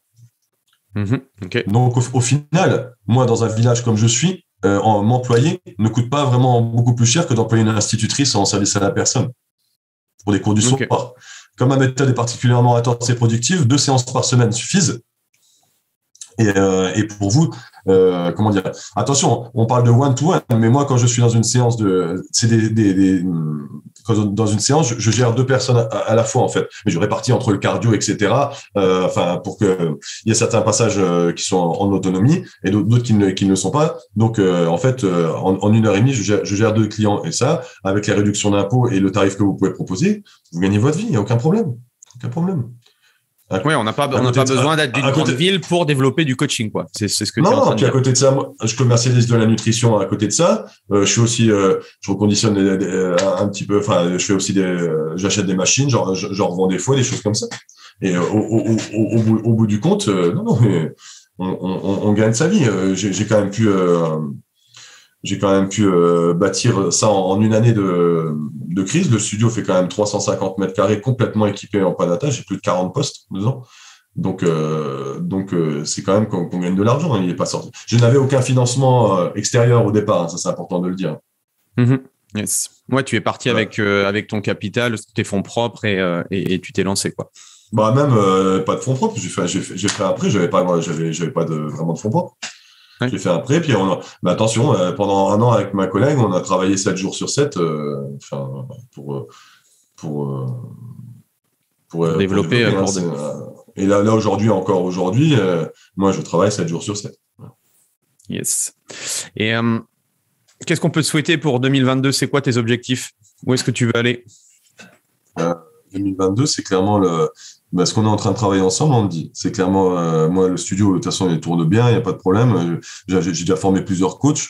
[SPEAKER 3] Okay.
[SPEAKER 2] Donc, au final, moi, dans un village comme je suis, m'employer ne coûte pas vraiment beaucoup plus cher que d'employer une institutrice en service à la personne pour des cours du soir. Comme ma méthode est particulièrement intense et productive, 2 séances par semaine suffisent. Et pour vous, attention, on parle de one-to-one, mais moi, quand je suis dans une séance dans une séance, je gère 2 personnes à la fois, en fait. Mais je répartis entre le cardio, etc. Pour que il y ait certains passages qui sont en autonomie et d'autres qui ne le sont pas. Donc, en 1h30, je gère 2 clients. Et ça, avec les réductions d'impôts et le tarif que vous pouvez proposer, vous gagnez votre vie. Il n'y a aucun problème. Aucun problème.
[SPEAKER 3] Oui, on n'a pas besoin d'être d'une grande ville pour développer du coaching, quoi. C'est ce que tu es en train de dire.
[SPEAKER 2] À côté de ça, moi, je commercialise de la nutrition à côté de ça. Je suis aussi, je reconditionne un petit peu. Enfin, je fais aussi j'achète des machines, j'en revends des fois, des choses comme ça. Et au bout du compte, mais on gagne sa vie. J'ai quand même pu bâtir ça en une année de crise. Le studio fait quand même 350 mètres carrés complètement équipé en Panata. J'ai plus de 40 postes dedans. Donc c'est quand même qu'on gagne de l'argent. Il est pas sorti. Je n'avais aucun financement extérieur au départ. Ça, c'est important de le dire.
[SPEAKER 3] Yes. Ouais, tu es parti avec ton capital, tes fonds propres et tu t'es lancé, quoi.
[SPEAKER 2] Bah, même pas de fonds propres. J'ai fait après. J'avais pas vraiment de fonds propres. Ouais. J'ai fait un prêt, puis mais attention, pendant 1 an avec ma collègue, on a travaillé 7 jours sur 7 pour
[SPEAKER 3] développer.
[SPEAKER 2] Et là aujourd'hui, moi, je travaille 7 jours sur 7.
[SPEAKER 3] Yes. Et qu'est-ce qu'on peut te souhaiter pour 2022? C'est quoi tes objectifs? Où est-ce que tu veux aller?
[SPEAKER 2] 2022, c'est clairement ce qu'on est en train de travailler ensemble, on me dit. C'est clairement, moi, le studio, de toute façon, il tourne bien, il n'y a pas de problème. J'ai déjà formé plusieurs coachs.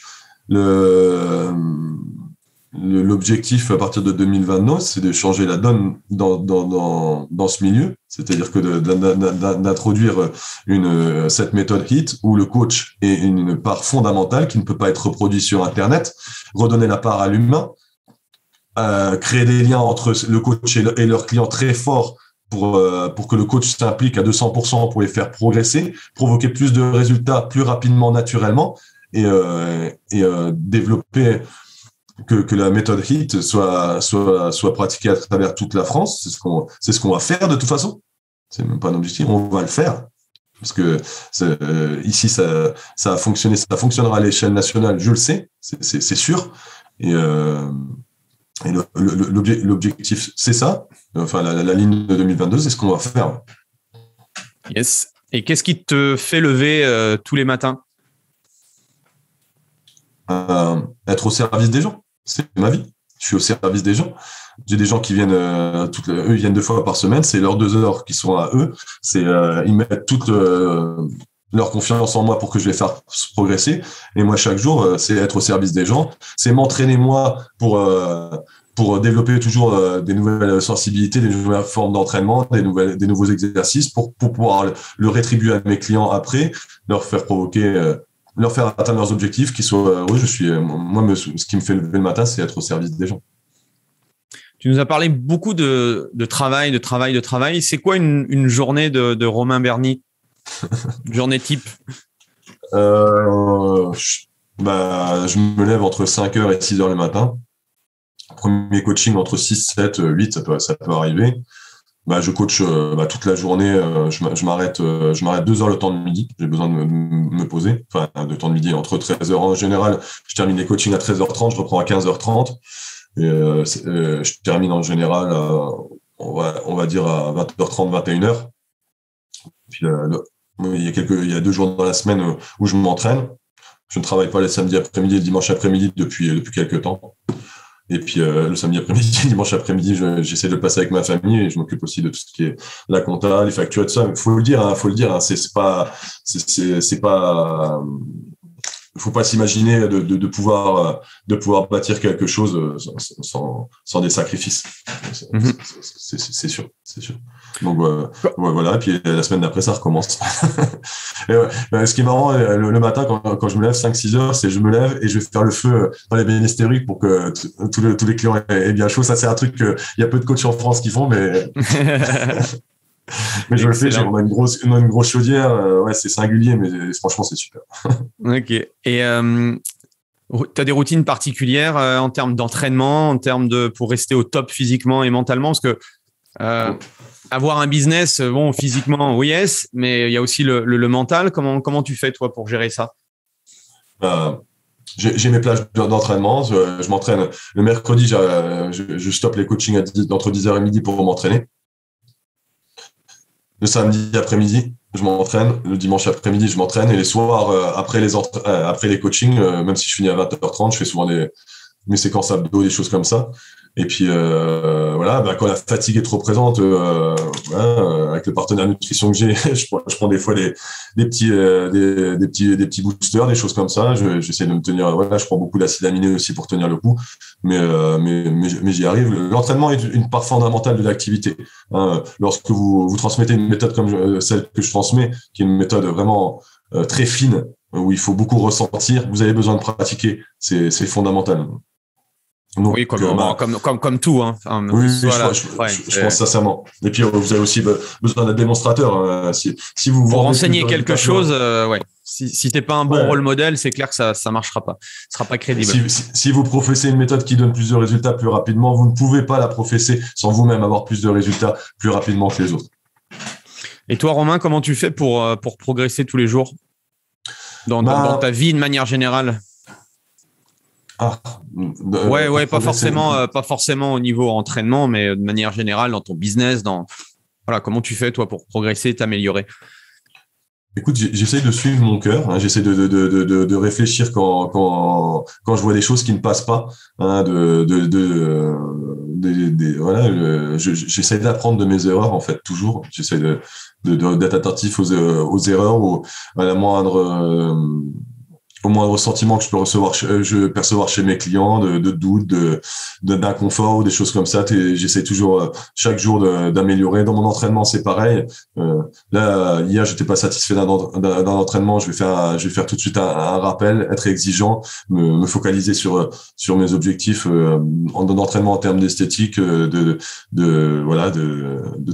[SPEAKER 2] L'objectif à partir de 2029, c'est de changer la donne dans ce milieu. C'est-à-dire que d'introduire cette méthode HIT où le coach est une part fondamentale qui ne peut pas être reproduite sur Internet, redonner la part à l'humain, créer des liens entre le coach et leur client très forts pour que le coach s'implique à 200% pour les faire progresser, provoquer plus de résultats plus rapidement, naturellement, et développer que la méthode HIT soit pratiquée à travers toute la France. C'est ce qu'on va faire de toute façon. C'est même pas un objectif, on va le faire. Parce que ici, ça a fonctionné, ça fonctionnera à l'échelle nationale, je le sais, c'est sûr. Et l'objectif, c'est ça. Enfin, la ligne de 2022, c'est ce qu'on va faire.
[SPEAKER 3] Yes. Et qu'est-ce qui te fait lever tous les matins?
[SPEAKER 2] Être au service des gens. C'est ma vie. Je suis au service des gens. J'ai des gens qui viennent, eux, ils viennent 2 fois par semaine. C'est leurs 2 heures qui sont à eux. Ils mettent toute leur confiance en moi pour que je les fasse progresser. Et moi, chaque jour, c'est être au service des gens. C'est m'entraîner, moi, pour développer toujours des nouvelles sensibilités, des nouvelles formes d'entraînement, des nouveaux exercices pour pouvoir le rétribuer à mes clients après, leur faire provoquer leur faire atteindre leurs objectifs, qu'ils soient heureux. Ce qui me fait lever le matin, c'est être au service des gens.
[SPEAKER 3] Tu nous as parlé beaucoup de travail. C'est quoi une journée de Romain Berny? Une journée type?
[SPEAKER 2] Je me lève entre 5h et 6h le matin. Premier coaching entre 6, 7, 8, ça peut arriver. Je coach toute la journée. Je m'arrête 2 heures le temps de midi. J'ai besoin de me poser. Enfin, le temps de midi entre 13h. En général, je termine les coachings à 13h30. Je reprends à 15h30. Et je termine en général, on va dire à 20h30, 21h. Puis il y a 2 jours dans la semaine où je m'entraîne. Je ne travaille pas les samedis après-midi et le dimanche après-midi depuis quelques temps. Et puis le samedi après-midi, le dimanche après-midi, j'essaie de le passer avec ma famille et je m'occupe aussi de tout ce qui est la compta, les factures et tout ça. Faut le dire, c'est pas, faut pas s'imaginer de pouvoir bâtir quelque chose sans des sacrifices. C'est sûr. Donc voilà. Et puis la semaine d'après, ça recommence. Et ce qui est marrant le matin quand je me lève 5-6 heures, c'est je me lève et je vais faire le feu dans les bénistériques pour que tous les clients aient bien chaud. Ça, c'est un truc il y a peu de coachs en France qui font, mais mais je le fais. On a une grosse chaudière. C'est singulier, mais franchement, c'est super.
[SPEAKER 3] Ok. Et tu as des routines particulières en termes d'entraînement, pour rester au top physiquement et mentalement, parce que avoir un business, physiquement, oui, mais il y a aussi le mental. Comment tu fais, toi, pour gérer ça?
[SPEAKER 2] J'ai mes plages d'entraînement. Je m'entraîne. Le mercredi, je stoppe les coachings entre 10h et midi pour m'entraîner. Le samedi après-midi, je m'entraîne. Le dimanche après-midi, je m'entraîne. Et les soirs, après les coachings, même si je finis à 20h30, je fais souvent mes séquences abdos, des choses comme ça. Et puis quand la fatigue est trop présente, avec le partenaire nutrition que j'ai, je prends des fois des petits boosters, des choses comme ça. J'essaie de me tenir. Je prends beaucoup d'acides aminés aussi pour tenir le coup, mais j'y arrive. L'entraînement est une part fondamentale de l'activité. Lorsque vous transmettez une méthode comme celle que je transmets, qui est une méthode vraiment très fine, où il faut beaucoup ressentir, vous avez besoin de pratiquer. C'est fondamental.
[SPEAKER 3] Donc, oui, comme tout. Hein.
[SPEAKER 2] Je pense sincèrement. Et puis, vous avez aussi besoin d'un démonstrateur. Si vous
[SPEAKER 3] pour renseigner quelque chose, si t'es pas un bon rôle modèle, c'est clair que ça marchera pas. Ce sera pas crédible.
[SPEAKER 2] Si vous professez une méthode qui donne plus de résultats plus rapidement, vous ne pouvez pas la professer sans vous-même avoir plus de résultats plus rapidement que les autres.
[SPEAKER 3] Et toi, Romain, comment tu fais pour progresser tous les jours dans ta vie de manière générale? Pas forcément au niveau entraînement, mais de manière générale dans ton business, comment tu fais toi pour progresser, t'améliorer?
[SPEAKER 2] Écoute, j'essaie de suivre mon cœur, j'essaie de réfléchir quand je vois des choses qui ne passent pas, j'essaie d'apprendre de mes erreurs en fait toujours. J'essaie d'être attentif aux erreurs ou à la au moindre sentiment que je percevoir chez mes clients, de doute, d'inconfort ou des choses comme ça. J'essaie toujours chaque jour d'améliorer. Dans mon entraînement, c'est pareil. Hier, j'étais pas satisfait d'un entraînement. Je vais faire tout de suite un rappel, être exigeant, me focaliser sur mes objectifs d'entraînement en termes d'esthétique, de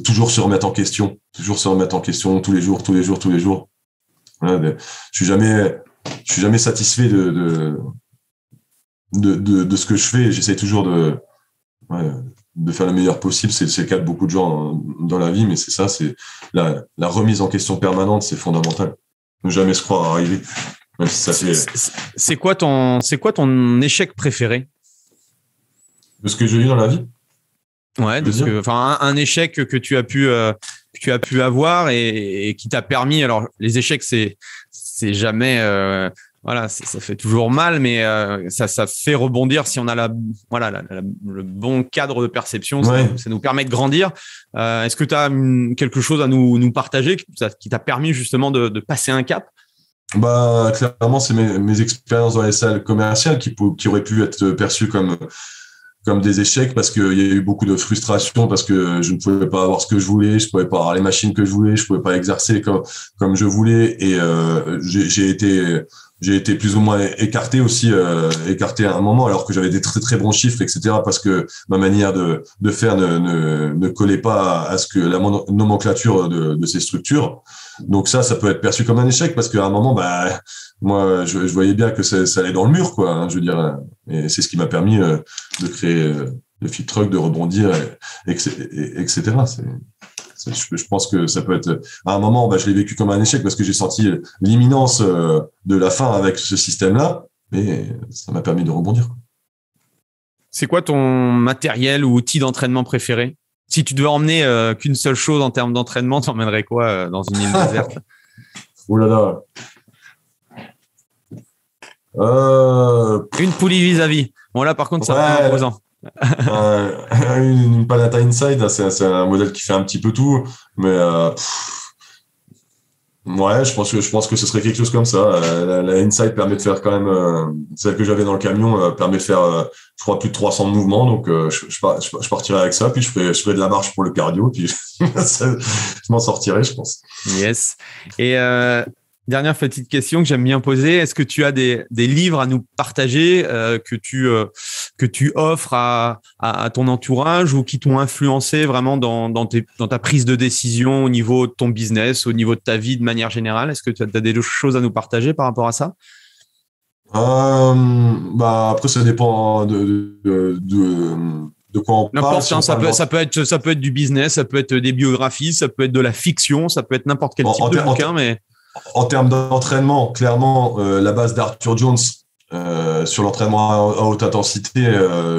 [SPEAKER 2] toujours se remettre en question, tous les jours. Voilà, je suis jamais satisfait de ce que je fais. J'essaie toujours de faire le meilleur possible. C'est le cas de beaucoup de gens dans la vie, mais c'est ça, c'est la remise en question permanente, c'est fondamental. Ne jamais se croire arriver. Même si ça
[SPEAKER 3] c'est quoi ton échec préféré?
[SPEAKER 2] De ce que j'ai eu dans la vie?
[SPEAKER 3] Ouais, un échec que tu as pu avoir et qui t'a permis. Alors, les échecs, c'est jamais, ça fait toujours mal, mais ça fait rebondir si on a le bon cadre de perception. Ça nous permet de grandir. Est-ce que tu as quelque chose à nous partager qui t'a permis justement de passer un cap?
[SPEAKER 2] Clairement, c'est mes expériences dans les salles commerciales qui auraient pu être perçues comme des échecs parce qu'il y a eu beaucoup de frustration parce que je ne pouvais pas avoir ce que je voulais, je pouvais pas avoir les machines que je voulais, je pouvais pas exercer comme je voulais et j'ai j'ai été plus ou moins écarté aussi, écarté à un moment, alors que j'avais des très très bons chiffres, etc. Parce que ma manière de faire ne collait pas à ce que la nomenclature de ces structures. Donc ça peut être perçu comme un échec, parce qu'à un moment, moi, je voyais bien que ça allait dans le mur, quoi. Hein, je veux dire, et c'est ce qui m'a permis de créer le Fit Truck, de rebondir, etc. Je pense que ça peut être, à un moment, je l'ai vécu comme un échec parce que j'ai senti l'imminence de la fin avec ce système-là, mais ça m'a permis de rebondir.
[SPEAKER 3] C'est quoi ton matériel ou outil d'entraînement préféré? Si tu devais emmener qu'une seule chose en termes d'entraînement, tu emmènerais quoi dans une île déserte?
[SPEAKER 2] Oh là là.
[SPEAKER 3] Une poulie vis-à-vis. Bon, là, par contre, c'est un peu imposant.
[SPEAKER 2] Une Palata Inside, c'est un modèle qui fait un petit peu tout, mais ouais, je pense que ce serait quelque chose comme ça. La Inside permet de faire quand même, celle que j'avais dans le camion permet de faire, je crois, plus de 300 mouvements, donc je partirai avec ça, puis je ferai de la marche pour le cardio, puis je m'en sortirai, je pense.
[SPEAKER 3] Yes. Et dernière petite question que j'aime bien poser, est-ce que tu as des livres à nous partager que tu offres à ton entourage ou qui t'ont influencé vraiment dans ta prise de décision au niveau de ton business, au niveau de ta vie de manière générale? Est-ce que tu as des choses à nous partager par rapport à ça?
[SPEAKER 2] Après, ça dépend de quoi on parle.
[SPEAKER 3] N'importe, ça peut être du business, ça peut être des biographies, ça peut être de la fiction, ça peut être n'importe quel type de bouquin, mais...
[SPEAKER 2] En termes d'entraînement, clairement, la base d'Arthur Jones sur l'entraînement à haute intensité,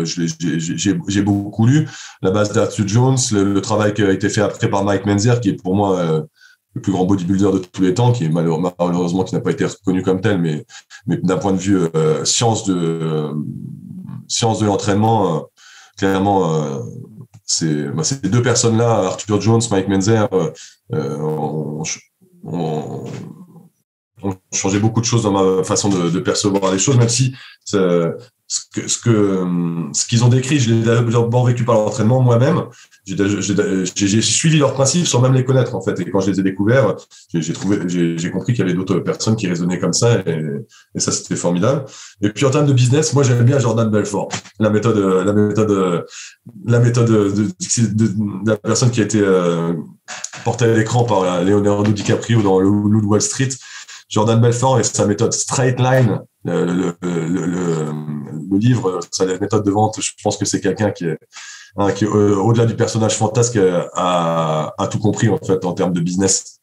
[SPEAKER 2] j'ai beaucoup lu. La base d'Arthur Jones, le travail qui a été fait après par Mike Menzer, qui est pour moi le plus grand bodybuilder de tous les temps, qui est malheureusement qui n'a pas été reconnu comme tel, mais d'un point de vue science de l'entraînement, clairement, ces deux personnes-là, Arthur Jones, Mike Menzer, ont changé beaucoup de choses dans ma façon de percevoir les choses, même si ce qu'ils ont décrit, je l'ai d'abord vécu par l'entraînement moi-même. J'ai suivi leurs principes sans même les connaître, en fait. Et quand je les ai découverts, j'ai compris qu'il y avait d'autres personnes qui raisonnaient comme ça, et ça, c'était formidable. Et puis, en termes de business, moi, j'aime bien Jordan Belfort. La méthode de la personne qui a été portée à l'écran par Leonardo DiCaprio dans le Loup de Wall Street. Jordan Belfort et sa méthode Straight Line, le livre, sa méthode de vente, je pense que c'est quelqu'un qui est au-delà du personnage fantasque, a tout compris, en fait, en termes de business.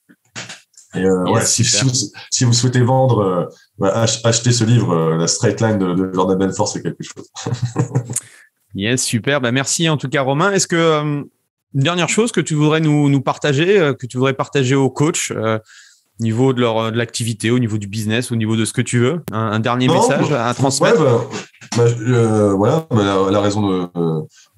[SPEAKER 2] Et si vous souhaitez vendre, achetez ce livre, la Straight Line de Jordan Belfort, c'est quelque chose.
[SPEAKER 3] Yes, super. Merci en tout cas, Romain. Est-ce que une dernière chose que tu voudrais nous partager, que tu voudrais partager aux coachs, au niveau de l'activité, au niveau du business, au niveau de ce que tu veux, un dernier message à transmettre?
[SPEAKER 2] La raison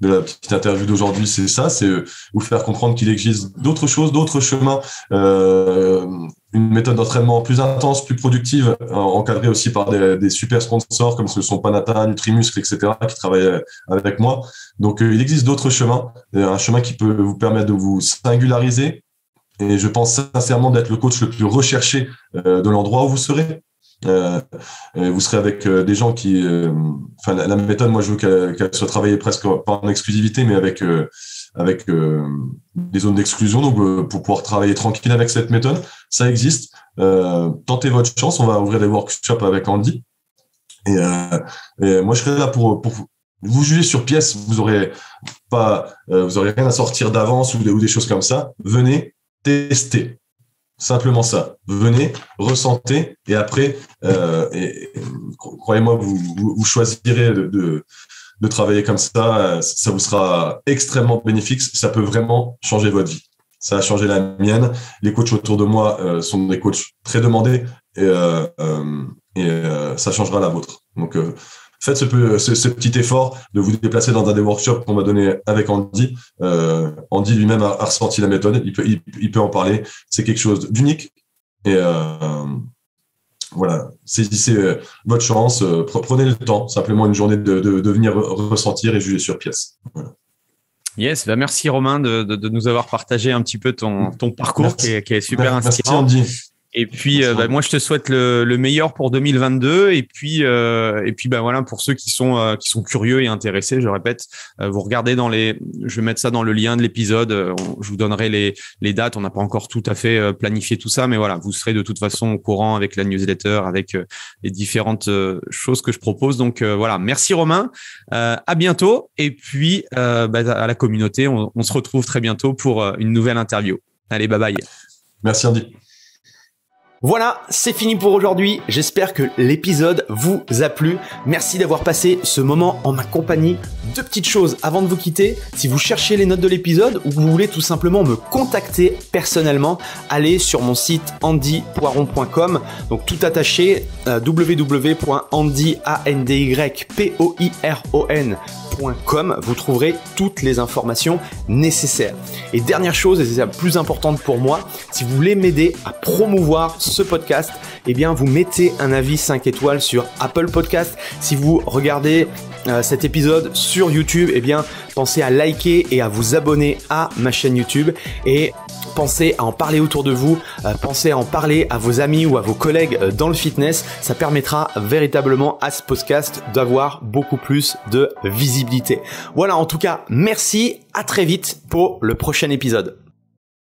[SPEAKER 2] de la petite interview d'aujourd'hui, c'est ça, c'est vous faire comprendre qu'il existe d'autres choses, d'autres chemins, une méthode d'entraînement plus intense, plus productive, encadrée aussi par des super sponsors comme ce sont Panata, Nutrimuscle, etc., qui travaillent avec moi. Donc, il existe d'autres chemins, un chemin qui peut vous permettre de vous singulariser. Et je pense sincèrement d'être le coach le plus recherché de l'endroit où vous serez. Vous serez avec des gens qui... la méthode, moi, je veux qu'elle soit travaillée presque pas en exclusivité, mais avec des zones d'exclusion. Donc, pour pouvoir travailler tranquille avec cette méthode, ça existe. Tentez votre chance. On va ouvrir des workshops avec Andy. Et moi, je serai là pour vous juger sur pièce. Vous aurez rien à sortir d'avance ou des choses comme ça. Venez. Testez, simplement ça. Venez, ressentez, et après, croyez-moi, vous choisirez de travailler comme ça. Ça vous sera extrêmement bénéfique. Ça peut vraiment changer votre vie. Ça a changé la mienne. Les coachs autour de moi sont des coachs très demandés, et ça changera la vôtre. Donc, faites ce petit effort de vous déplacer dans un des workshops qu'on m'a donné avec Andy. Andy lui-même a ressenti la méthode. Il peut en parler. C'est quelque chose d'unique. Et voilà, saisissez votre chance. Prenez le temps, simplement une journée de venir ressentir et juger sur pièce. Voilà.
[SPEAKER 3] Yes, merci Romain de nous avoir partagé un petit peu ton parcours qui est super inspirant.
[SPEAKER 2] Merci Andy.
[SPEAKER 3] Et puis, moi, je te souhaite le meilleur pour 2022. Et puis, voilà, pour ceux qui sont curieux et intéressés, je répète, vous regardez je vais mettre ça dans le lien de l'épisode. Je vous donnerai les dates. On n'a pas encore tout à fait planifié tout ça, mais voilà, vous serez de toute façon au courant avec la newsletter, avec les différentes choses que je propose. Donc voilà, merci Romain. À bientôt. Et puis à la communauté, on se retrouve très bientôt pour une nouvelle interview. Allez, bye bye.
[SPEAKER 2] Merci Andy.
[SPEAKER 1] Voilà, c'est fini pour aujourd'hui. J'espère que l'épisode vous a plu. Merci d'avoir passé ce moment en ma compagnie. Deux petites choses avant de vous quitter. Si vous cherchez les notes de l'épisode ou vous voulez tout simplement me contacter personnellement, allez sur mon site andypoiron.com. Donc tout attaché, www.andypoiron.com. Vous trouverez toutes les informations nécessaires. Et dernière chose, et c'est la plus importante pour moi, si vous voulez m'aider à promouvoir ce podcast, eh bien vous mettez un avis 5 étoiles sur Apple Podcast. Si vous regardez cet épisode sur YouTube, eh bien pensez à liker et à vous abonner à ma chaîne YouTube et pensez à en parler autour de vous, pensez à en parler à vos amis ou à vos collègues dans le fitness. Ça permettra véritablement à ce podcast d'avoir beaucoup plus de visibilité. Voilà, en tout cas, merci, à très vite pour le prochain épisode.